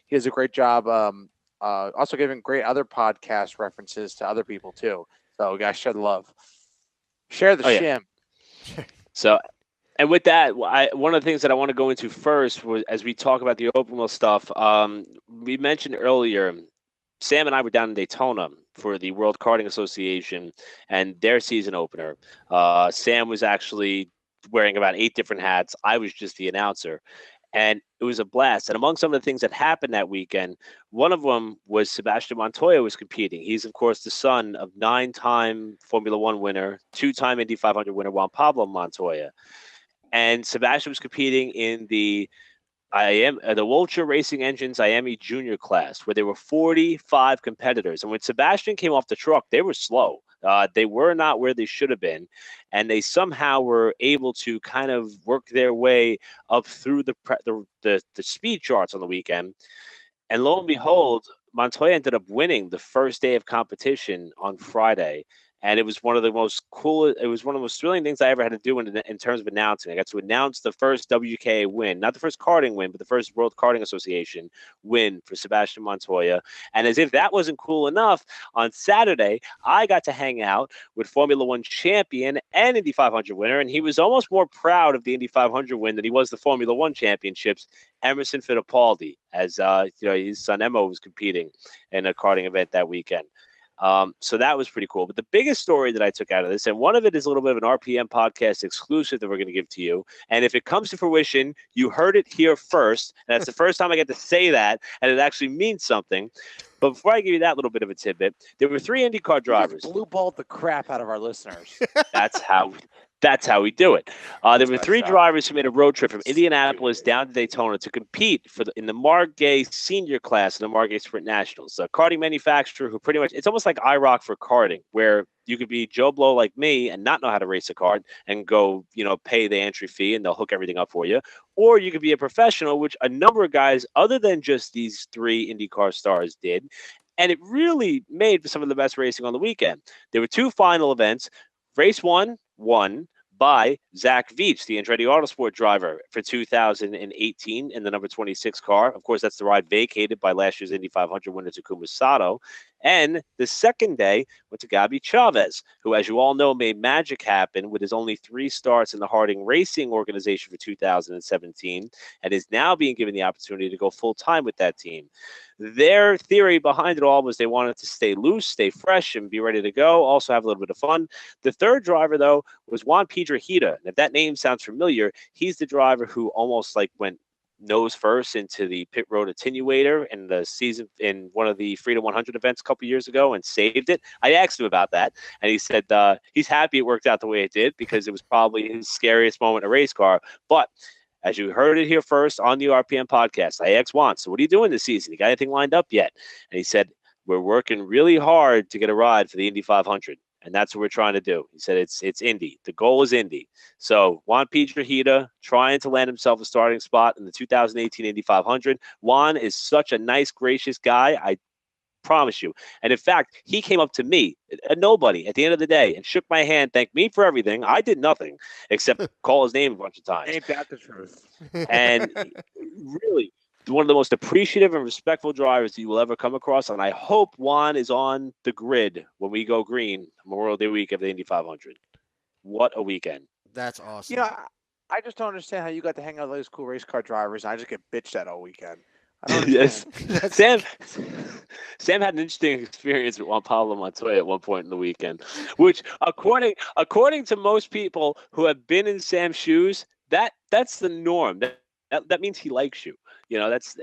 He does a great job also giving great other podcast references to other people, too. So, we got to share the love. Share the shim. Yeah. So, and with that, one of the things that I want to go into first was, as we talk about the open wheel stuff, we mentioned earlier, Sam and I were down in Daytona for the World Karting Association and their season opener. Sam was actually wearing about 8 different hats. I was just the announcer. And it was a blast. And among some of the things that happened that weekend, one of them was Sebastian Montoya was competing. He's, of course, the son of 9-time Formula One winner, 2-time Indy 500 winner, Juan Pablo Montoya. And Sebastian was competing in the Vulture Racing Engines IAME Junior class, where there were 45 competitors. And when Sebastian came off the truck, they were slow. They were not where they should have been. And they somehow were able to kind of work their way up through the speed charts on the weekend. And lo and behold, Montoya ended up winning the first day of competition on Friday. And it was one of the most thrilling things I ever had to do in terms of announcing. I got to announce the first WKA win, not the first karting win, but the first World Karting Association win for Sebastian Montoya. And as if that wasn't cool enough, on Saturday, I got to hang out with Formula One champion and Indy 500 winner. And he was almost more proud of the Indy 500 win than he was the Formula One championships, Emmerson Fittapaldi, as his son Emmo was competing in a karting event that weekend. So that was pretty cool. But the biggest story that I took out of this, and one of it is a little bit of an RPM podcast exclusive that we're going to give to you. And if it comes to fruition, you heard it here first. And that's the first time I get to say that, and it actually means something. But before I give you that little bit of a tidbit, there were 3 IndyCar drivers. Blue balled the crap out of our listeners. That's how we do it. There were 3 drivers who made a road trip from Indianapolis down to Daytona to compete in the Margay senior class in the Margay Sprint Nationals. A karting manufacturer who pretty much, it's almost like IROC for karting, where you could be Joe Blow like me and not know how to race a kart and go, pay the entry fee and they'll hook everything up for you. Or you could be a professional, which a number of guys other than just these 3 IndyCar stars did. And it really made for some of the best racing on the weekend. There were 2 final events. Race 1 won by Zach Veach, the Andretti Autosport driver for 2018 in the number 26 car. Of course, that's the ride vacated by last year's Indy 500 winner Takuma Sato. And the second day went to Gabi Chavez, who, as you all know, made magic happen with his only 3 starts in the Harding Racing organization for 2017 and is now being given the opportunity to go full-time with that team. Their theory behind it all was they wanted to stay loose, stay fresh, and be ready to go, also have a little bit of fun. The third driver, though, was Juan Piedrahita. And if that name sounds familiar, he's the driver who almost went nose first into the pit road attenuator in the season in one of the Freedom 100 events a couple years ago and saved it. I asked him about that, and he said he's happy it worked out the way it did because it was probably his scariest moment in a race car. But as you heard it here first on the RPM podcast, I asked Juan, so what are you doing this season? You got anything lined up yet? And he said, we're working really hard to get a ride for the Indy 500. And that's what we're trying to do. He said it's Indy. The goal is Indy. So Juan Piedrahita trying to land himself a starting spot in the 2018 Indy 500. Juan is such a nice, gracious guy. I promise you. And in fact, he came up to me, a nobody, at the end of the day and shook my hand, thanked me for everything. I did nothing except call his name a bunch of times. Ain't that the truth? And really, one of the most appreciative and respectful drivers that you will ever come across. And I hope Juan is on the grid when we go green Memorial Day week of the Indy 500. What a weekend. That's awesome. I just don't understand how you got to hang out with those cool race car drivers and I just get bitched at all weekend. Yes. Sam had an interesting experience with Juan Pablo Montoya at one point in the weekend, which according to most people who have been in Sam's shoes, that's the norm. That means he likes you. That's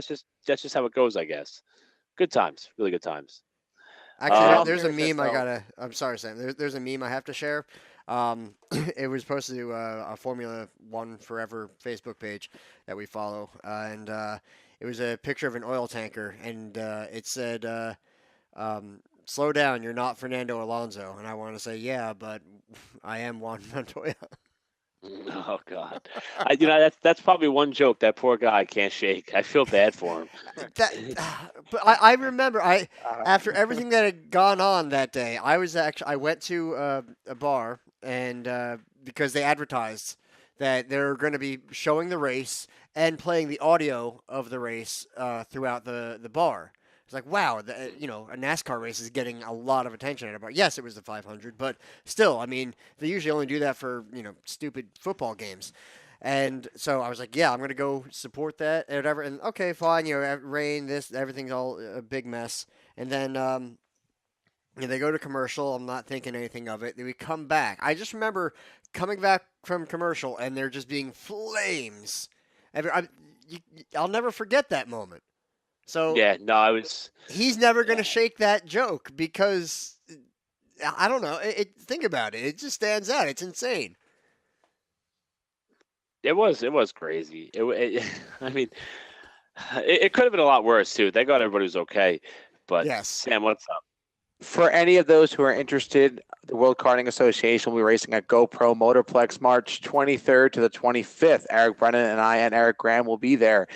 just how it goes, I guess. Good times, really good times. Actually, there's a meme I'm sorry, Sam. There's a meme I have to share. It was posted to a Formula One Forever Facebook page that we follow, and it was a picture of an oil tanker, and it said, "Slow down, you're not Fernando Alonso." And I want to say, yeah, but I am Juan Montoya. Oh God, that's probably one joke that poor guy can't shake. I feel bad for him. But I remember after everything that had gone on that day, I went to a bar and because they advertised that they're going to be showing the race and playing the audio of the race throughout the bar. It's like, wow, a NASCAR race is getting a lot of attention at a bar. Yes, it was the 500, but still, I mean, they usually only do that for, stupid football games. And so I was like, yeah, I'm going to go support that and whatever. And okay, fine, rain, everything's all a big mess. And then they go to commercial. I'm not thinking anything of it. Then we come back. I just remember coming back from commercial and there just being flames. I'll never forget that moment. So yeah, no, he's never going to shake that joke because I don't know. Think about it. It just stands out. It's insane. It was crazy. I mean, it could have been a lot worse too. Thank God everybody was okay. But yes. Sam, what's up? For any of those who are interested, the World Karting Association will be racing at GoPro Motorplex March 23rd to the 25th. Eric Brennan and I and Eric Graham will be there.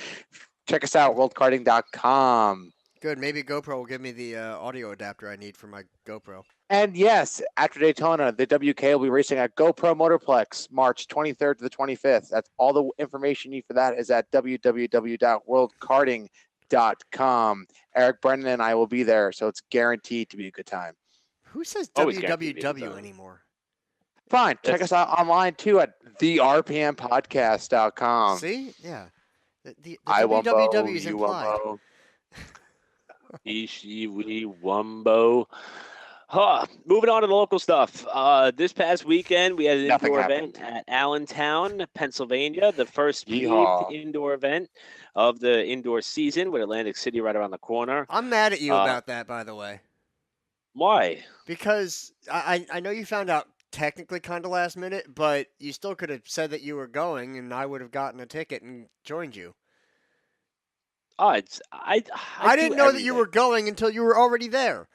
Check us out, worldkarting.com. Good. Maybe GoPro will give me the audio adapter I need for my GoPro. And yes, after Daytona, the WK will be racing at GoPro Motorplex March 23rd to the 25th. That's all the information you need for that is at www.worldkarting.com. Eric Brennan and I will be there, so it's guaranteed to be a good time. Who says www anymore? Fine. Check us out online, too, at therpmpodcast.com. See? Yeah. The I won't www bow, is you implied. won't bow. Ishi wee wumbo. Moving on to the local stuff. This past weekend, we had an Nothing indoor happened. event at Allentown, Pennsylvania, the first paved Yeehaw. indoor event of the indoor season with Atlantic City right around the corner. I'm mad at you Uh, about that, by the way, why? because I know you found out technically kind of last minute, but you still could have said that you were going, and I would have gotten a ticket and joined you. Oh, I I do didn't know that you everything. were going until you were already there.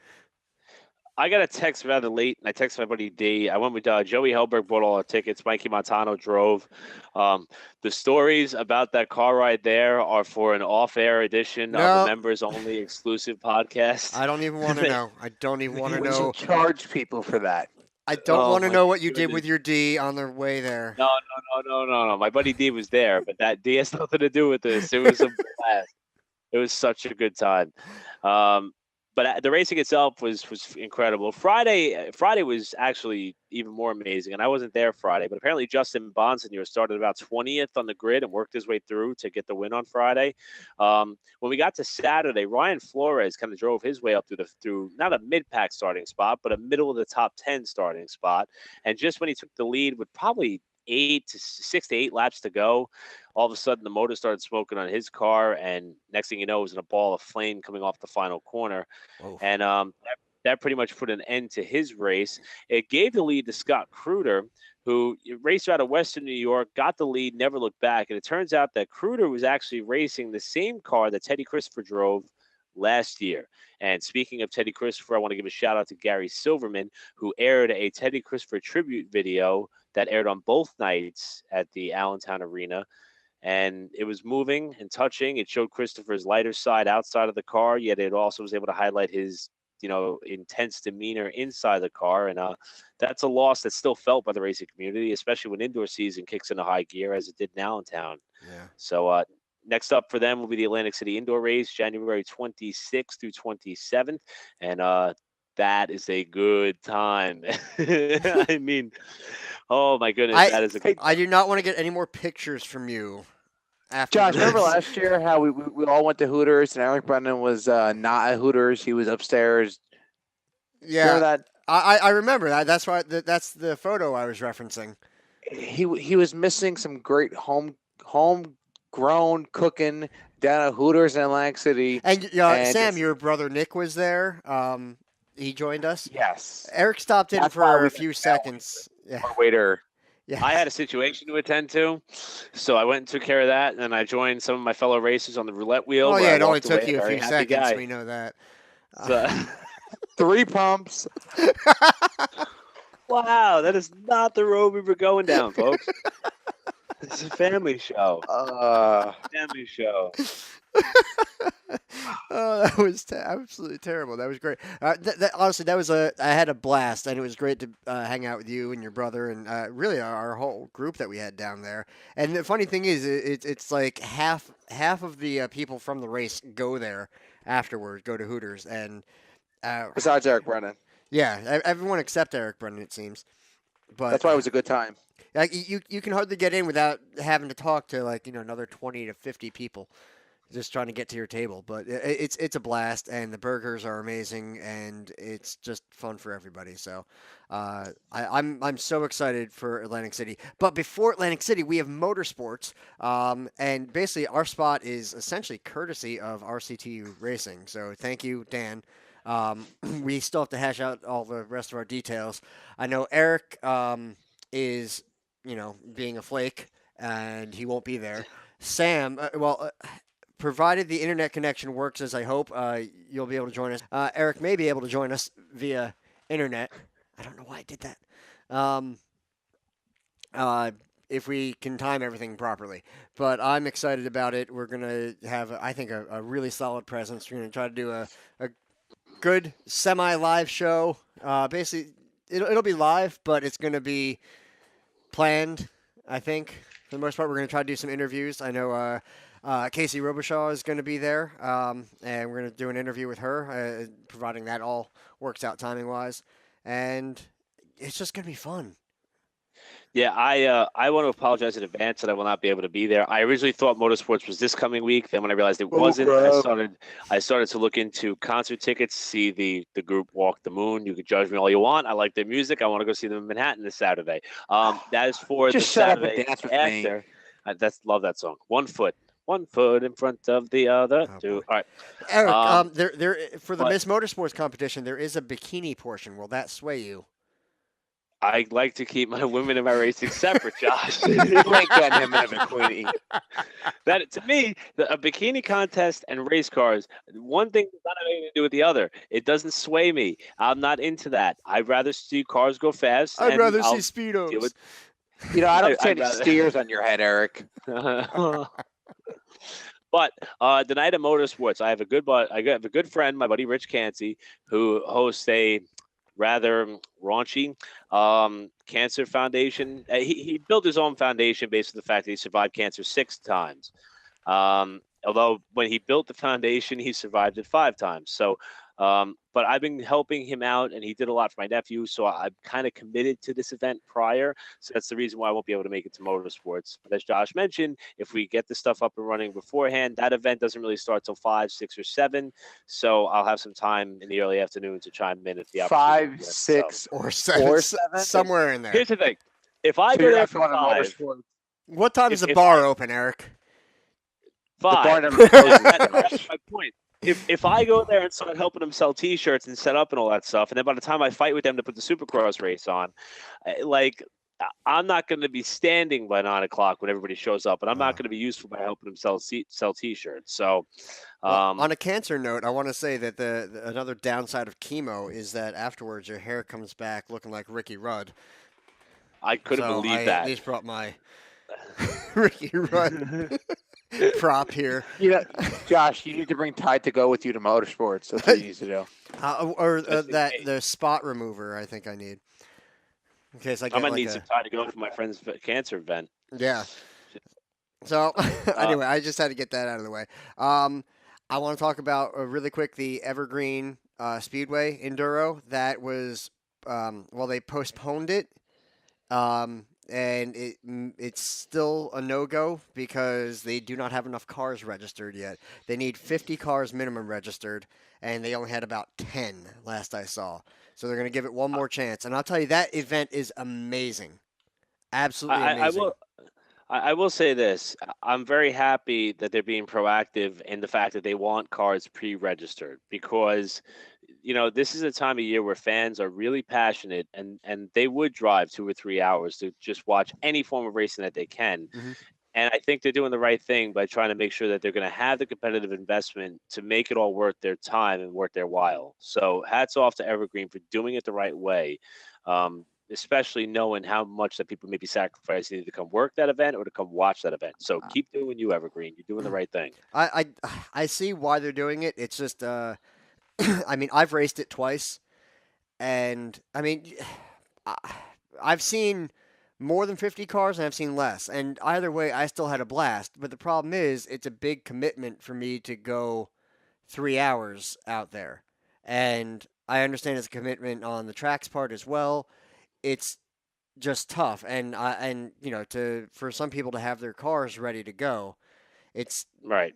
I got a text rather late, and I texted my buddy D. I went with Joey Helberg, bought all the tickets. Mikey Montano drove. The stories about that car ride there are for an off-air edition of a No, members-only exclusive podcast. I don't even want to know. I don't even want to We know. should charge people for that. I don't Oh want to my know what you did goodness. with your D on the way there. No. My buddy D was there, but that D has nothing to do with this. It was a blast. It was such a good time. But the racing itself was incredible. Friday was actually even more amazing, and I wasn't there Friday. But apparently, Justin Bonsignor started about 20th on the grid and worked his way through to get the win on Friday. When we got to Saturday, Ryan Flores kind of drove his way up through not a mid-pack starting spot, but a middle of the top 10 starting spot. And just when he took the lead with probably 6 to 8 laps to go, all of a sudden the motor started smoking on his car, and next thing you know, it was in a ball of flame coming off the final corner. Oh. And that pretty much put an end to his race. It gave the lead to Scott Kruder, who raced out of Western New York, got the lead, never looked back. And it turns out that Kruder was actually racing the same car that Teddy Christopher drove last year. And speaking of Teddy Christopher, I want to give a shout out to Gary Silverman, who aired a Teddy Christopher tribute video that aired on both nights at the Allentown Arena. And it was moving and touching. It showed Christopher's lighter side outside of the car, yet it also was able to highlight his, intense demeanor inside the car. And that's a loss that's still felt by the racing community, especially when indoor season kicks into high gear as it did in Allentown. Yeah. So next up for them will be the Atlantic City Indoor Race, January 26th through 27th. And that is a good time. I mean, oh my goodness, that is a good I do not want to get any more pictures from you. After Josh, the remember race. last year how we all went to Hooters and Eric Brennan was not at Hooters. He was upstairs. Yeah, Remember that? I remember that. That's why that's the photo I was referencing. He was missing some great homegrown cooking down at Hooters in Atlantic City. And And Sam, it's- your brother Nick was there. He joined us. Yes. Eric stopped in That's why for we a few missed that one. seconds. Yeah, Our waiter. yeah. I had a situation to attend to, so I went and took care of that, and then I joined some of my fellow racers on the roulette wheel. Oh where yeah, I it only walked away took you a very few happy seconds. guy. We know that. So, 3 pumps. wow, that is not the road we were going down, folks. It's a family show. Family show. Oh, that was absolutely terrible. That was great. Honestly, I had a blast, and it was great to hang out with you and your brother, and really our whole group that we had down there. And the funny thing is, it's like half of the people from the race go there afterwards, go to Hooters, and Besides Eric Brennan. yeah, everyone except Eric Brennan, it seems. But That's why it was a good time. like you can hardly get in without having to talk to another 20 to 50 people just trying to get to your table. But it's a blast, and the burgers are amazing, and it's just fun for everybody. So I'm so excited for Atlantic City. But before Atlantic City, we have motorsports, and basically our spot is essentially courtesy of RCTU Racing. So thank you, Dan. We still have to hash out all the rest of our details. I know Eric is, being a flake, and he won't be there. Sam, provided the internet connection works as I hope, you'll be able to join us. Eric may be able to join us via internet. I don't know why I did that. If we can time everything properly. But I'm excited about it. We're going to have, I think, a really solid presence. We're going to try to do a good semi-live show. Basically, it'll be live, but it's going to be planned, I think. For the most part, we're going to try to do some interviews. I know Casey Robichaud is going to be there, and we're going to do an interview with her, providing that all works out timing-wise. And it's just going to be fun. Yeah, I want to apologize in advance that I will not be able to be there. I originally thought motorsports was this coming week. Then when I realized it wasn't, I started to look into concert tickets, see the group Walk the Moon. You can judge me all you want. I like their music. I want to go see them in Manhattan this Saturday. That is for Just the shut up Saturday and dance with me. after. Love that song. One foot in front of the other. boy. All right, Eric, there for the but- Miss Motorsports competition, there is a bikini portion. Will that sway you? I like to keep my women and my racing separate, Josh. You ain't getting him in a bikini. That to me, a bikini contest and race cars, one thing does not have anything to do with the other. It doesn't sway me. I'm not into that. I'd rather see cars go fast. I'd and rather I'll see speedos. deal with- You know, I don't see I'd any rather- steers on your head, Eric. But the night of motorsports, I have a good friend, my buddy Rich Cansey, who hosts a rather raunchy cancer foundation. He built his own foundation based on the fact that he survived cancer 6 times. Although when he built the foundation, he survived it 5 times. So, but I've been helping him out, and he did a lot for my nephew. So I'm kind of committed to this event prior. So that's the reason why I won't be able to make it to motorsports. But as Josh mentioned, if we get the stuff up and running beforehand, that event doesn't really start till 5, 6, or 7. So I'll have some time in the early afternoon to chime in if the opportunity 5, presents 6, Or seven, or 7. somewhere in there. Here's the thing: if I So go you're there not for going to 5, motorsports. What time does the if bar open, Eric? five. bar never closes. That's my point. If I go there and start helping them sell T-shirts and set up and all that stuff, and then by the time I fight with them to put the Supercross race on, I'm not going to be standing by 9 o'clock when everybody shows up, and I'm not going to be useful by helping them sell T-shirts. So, Well, on a cancer note, I want to say that another downside of chemo is that afterwards your hair comes back looking like Ricky Rudd. I couldn't So believe I that. at least brought my Ricky Rudd prop here. You know, Josh, you need to bring Tide to go with you to motorsports. That's what you need to do. Just in case. The spot remover I think I need. In case I get I'm gonna like need some time to go for my friend's cancer event. Yeah. So anyway, I just had to get that out of the way. I want to talk about really quick the Evergreen Speedway Enduro that was they postponed it, and it's still a no-go because they do not have enough cars registered yet. They need 50 cars minimum registered, and they only had about 10 last I saw. So they're going to give it one more chance, and I'll tell you that event is amazing, absolutely amazing. I will say this. I'm very happy that they're being proactive in the fact that they want cars pre-registered because, this is a time of year where fans are really passionate and they would drive 2 or 3 hours to just watch any form of racing that they can. Mm-hmm. And I think they're doing the right thing by trying to make sure that they're going to have the competitive investment to make it all worth their time and worth their while. So hats off to Evergreen for doing it the right way. Especially knowing how much that people may be sacrificing either to come work that event or to come watch that event. So keep doing you, Evergreen. You're doing the right thing. I see why they're doing it. It's just, I mean, I've raced it twice, and I mean, I've seen more than 50 cars and I've seen less. And either way, I still had a blast. But the problem is, it's a big commitment for me to go 3 hours out there. And I understand it's a commitment on the track's part as well. It's just tough, and for some people to have their cars ready to go, it's right.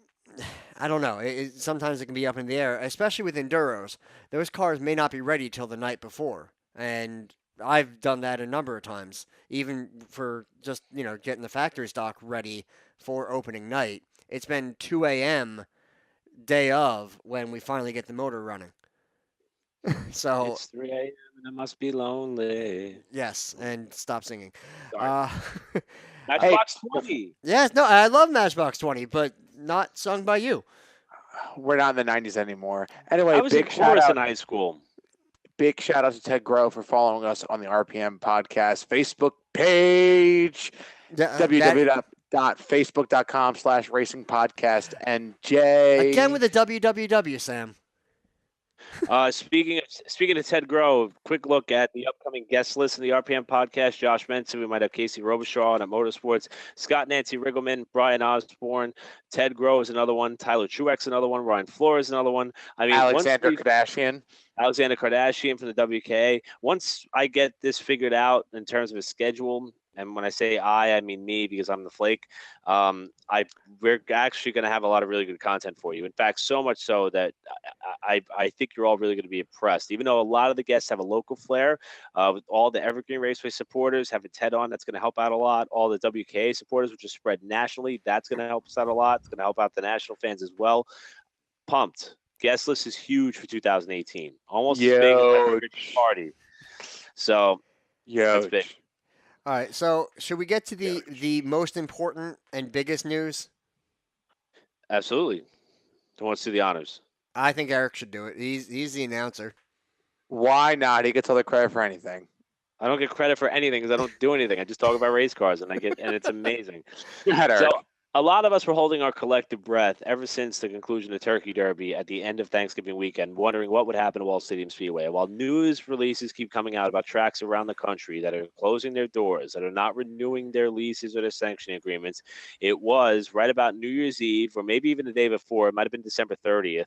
I don't know. Sometimes it can be up in the air, especially with enduros. Those cars may not be ready till the night before, and I've done that a number of times, even for just getting the factory stock ready for opening night. It's been 2 a.m. day of when we finally get the motor running. So it's 3 a.m. and I must be lonely. Yes, and stop singing. Matchbox 20. Yes, no, I love Matchbox 20, but not sung by you. We're not in the 90s anymore. Anyway, I was in chorus in high school. Big shout out to Ted Grove for following us on the RPM Podcast Facebook page. www.facebook.com/racingpodcastnj. Again with the www, Sam. Speaking of Ted Grove, quick look at the upcoming guest list in the RPM podcast. Josh mentioned we might have Casey Robichaud on at Motorsports, Scott Nancy Riggleman, Brian Osborne, Ted Grove is another one, Tyler Truex another one, Ryan Flores another one. I mean, Alexander Kardashian from the WKA. Once I get this figured out in terms of his schedule, and when I say I mean me because I'm the flake. We're actually going to have a lot of really good content for you. In fact, so much so that I think you're all really going to be impressed. Even though a lot of the guests have a local flair, with all the Evergreen Raceway supporters having Ted on, that's going to help out a lot. All the WKA supporters, which is spread nationally, that's going to help us out a lot. It's going to help out the national fans as well. Pumped. Guest list is huge for 2018. Almost as big as my party. So, that's big. All right, so should we get to the most important and biggest news? Absolutely. Who wants to do the honors? I think Eric should do it. He's the announcer. Why not? He gets all the credit for anything. I don't get credit for anything because I don't do anything. I just talk about race cars, and it's amazing. So a lot of us were holding our collective breath ever since the conclusion of Turkey Derby at the end of Thanksgiving weekend, wondering what would happen to Wall Stadium Speedway. While news releases keep coming out about tracks around the country that are closing their doors, that are not renewing their leases or their sanctioning agreements, it was right about New Year's Eve, or maybe even the day before, it might have been December 30th,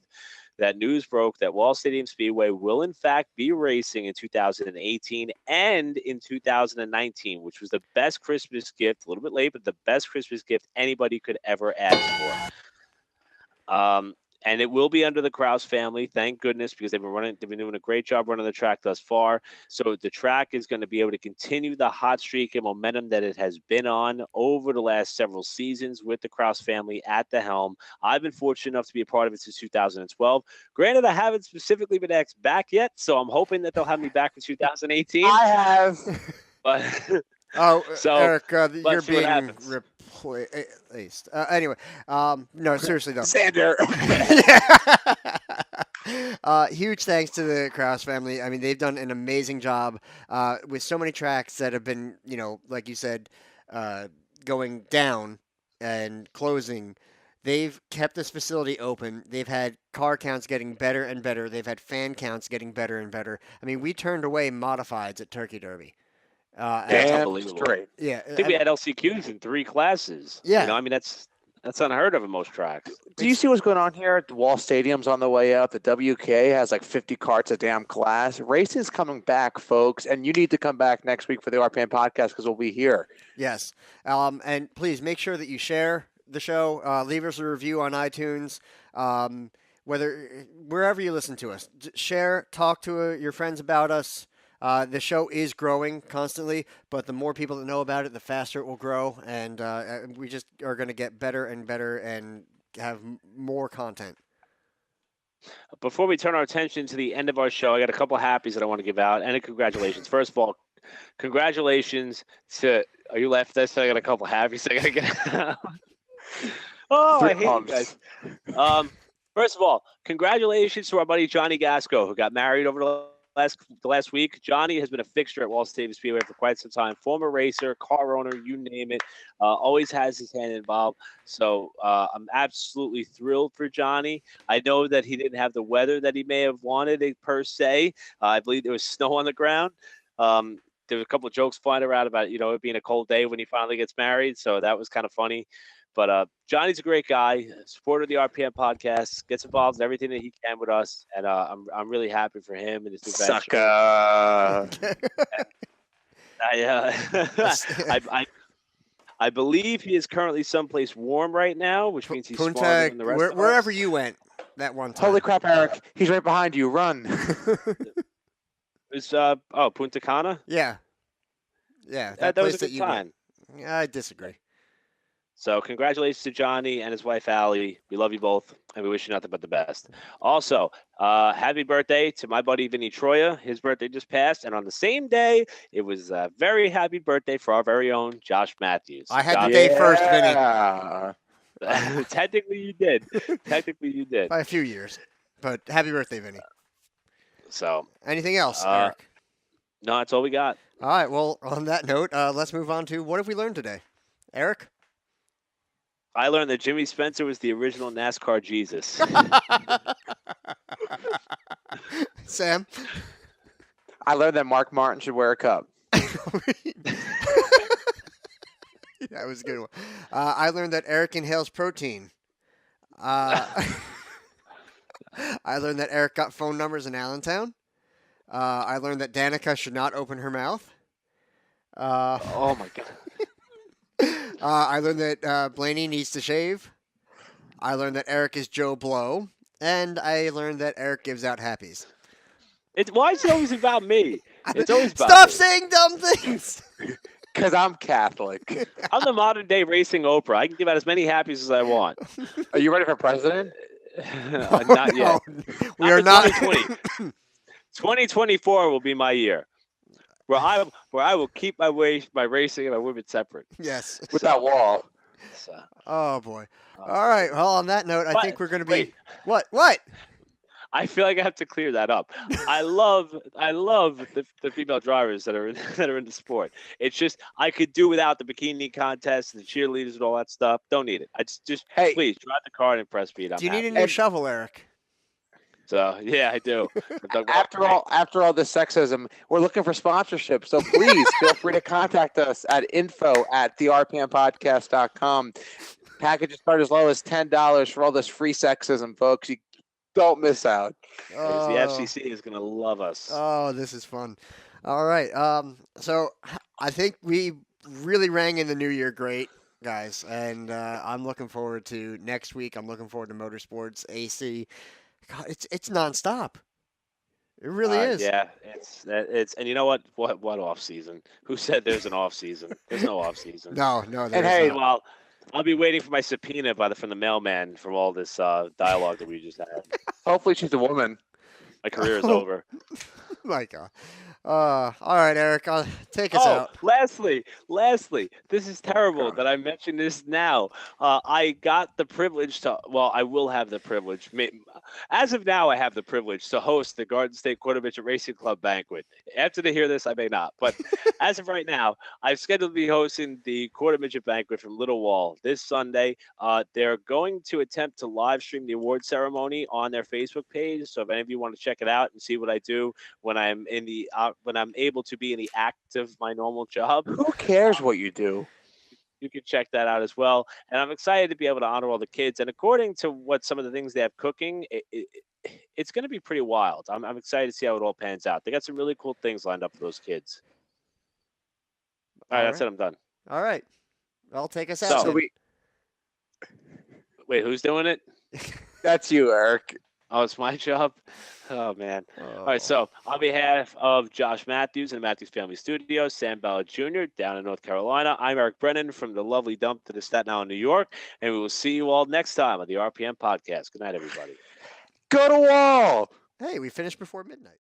that news broke that Wall Stadium Speedway will in fact be racing in 2018 and in 2019, which was the best Christmas gift, a little bit late, but the best Christmas gift anybody could ever ask for. And it will be under the Kraus family, thank goodness, because they've been doing a great job running the track thus far. So the track is going to be able to continue the hot streak and momentum that it has been on over the last several seasons with the Kraus family at the helm. I've been fortunate enough to be a part of it since 2012. Granted, I haven't specifically been asked back yet, so I'm hoping that they'll have me back in 2018. I have. But so Eric, you're being replaced. Anyway, no, seriously though. Xander. Huge thanks to the Kraus family. I mean, they've done an amazing job with so many tracks that have been, like you said, going down and closing. They've kept this facility open. They've had car counts getting better and better. They've had fan counts getting better and better. I mean, we turned away modifieds at Turkey Derby. That's unbelievable. Straight. Yeah, I think we had LCQs in 3 classes. Yeah, I mean that's unheard of in most tracks. Do you see what's going on here? The Wall Stadium's on the way out. The WK has like 50 carts a damn class. Racing's coming back, folks, and you need to come back next week for the RPM podcast because we'll be here. Yes, and please make sure that you share the show. Leave us a review on iTunes. Wherever you listen to us, share, talk to your friends about us. The show is growing constantly, but the more people that know about it, the faster it will grow, and we just are going to get better and better and have more content. Before we turn our attention to the end of our show, I got a couple of happies that I want to give out, and a congratulations. First of all, congratulations to – are you left? I got a couple of happies I got to get out. Oh, I hate you guys. First of all, congratulations to our buddy Johnny Gasco, who got married over the last week. Johnny has been a fixture at Wall Stadium Speedway for quite some time. Former racer, car owner, you name it. Always has his hand involved. So I'm absolutely thrilled for Johnny. I know that he didn't have the weather that he may have wanted per se. I believe there was snow on the ground. There were a couple of jokes flying around about it being a cold day when he finally gets married. So that was kind of funny. But Johnny's a great guy, supporter of the RPM podcast, gets involved in everything that he can with us, and I'm really happy for him and his new venture. I believe he is currently someplace warm right now, which means he's stronger than the rest of us. Wherever you went that one time. Holy crap, Eric! He's right behind you. Run. It's Punta Cana. Yeah. That was a good time. Yeah, I disagree. So congratulations to Johnny and his wife, Allie. We love you both, and we wish you nothing but the best. Also, happy birthday to my buddy Vinny Troya. His birthday just passed, and on the same day, it was a very happy birthday for our very own Josh Matthews. I had the day first, Vinny. Technically, you did. By a few years. But happy birthday, Vinny. So, anything else, Eric? No, that's all we got. All right, well, on that note, let's move on to what have we learned today? Eric? I learned that Jimmy Spencer was the original NASCAR Jesus. Sam? I learned that Mark Martin should wear a cup. That was a good one. I learned that Eric inhales protein. I learned that Eric got phone numbers in Allentown. I learned that Danica should not open her mouth. Oh my god. I learned that Blaney needs to shave. I learned that Eric is Joe Blow, and I learned that Eric gives out happies. Why is it always about me? It's always about Stop me. saying dumb things. Because I'm Catholic. I'm the modern day racing Oprah. I can give out as many happies as I want. Are you ready for president? Not yet. We are not. 2020. 2024 will be my year, where I will keep my racing and my women separate. Yes. With that wall. So, Oh boy. All right. Well, on that note, I But- think we're going to be. wait. What? What? I feel like I have to clear that up. I love the female drivers that are in the sport. It's just I could do without the bikini contest and the cheerleaders and all that stuff. Don't need it. I just Hey. please drive the car and press speed. Do you need a happy. new shovel, Eric? So yeah, I do. After all this sexism, we're looking for sponsorship. So please feel free to contact us at info@therpmpodcast.com. Packages start as low as $10 for all this free sexism, folks. You don't miss out. the Oh. FCC is gonna love us. Oh, this is fun. All right. So I think we really rang in the new year great, guys, and I'm looking forward to next week. I'm looking forward to Motorsports AC. God, it's nonstop. It really is. Yeah, it's and you know what off season? Who said there's an off season? There's no off season. No, there And is hey, not. Well, I'll be waiting for my subpoena from the mailman from all this dialogue that we just had. Hopefully she's a woman. My career is over. My God. All right, Eric, take us out. Lastly, this is terrible that I mentioned this now. I got the privilege I will have the privilege. As of now, I have the privilege to host the Garden State Quarter Midget Racing Club banquet. After they hear this, I may not. But as of right now, I've scheduled to be hosting the Quarter Midget banquet from Little Wall this Sunday. They're going to attempt to live stream the award ceremony on their Facebook page. So if any of you want to check it out and see what I do when I'm when I'm able to be in the act of my normal job, Who cares what you do? you can check that out as well. And I'm excited to be able to honor all the kids. And according to what some of the things they have cooking, it's going to be pretty wild. I'm excited to see how it all pans out. They got some really cool things lined up for those kids. All right, that's it. I'm done. All right. Well, take us out. So- then. Wait, who's doing it? That's you, Eric. Oh, it's my job. Oh man. Oh. All right, so on behalf of Josh Matthews and the Matthews Family Studios, Sam Ballard Jr. down in North Carolina, I'm Eric Brennan from the lovely dump to the Staten Island, New York, and we will see you all next time on the RPM podcast. Good night, everybody. Go to Wall. Hey, we finished before midnight.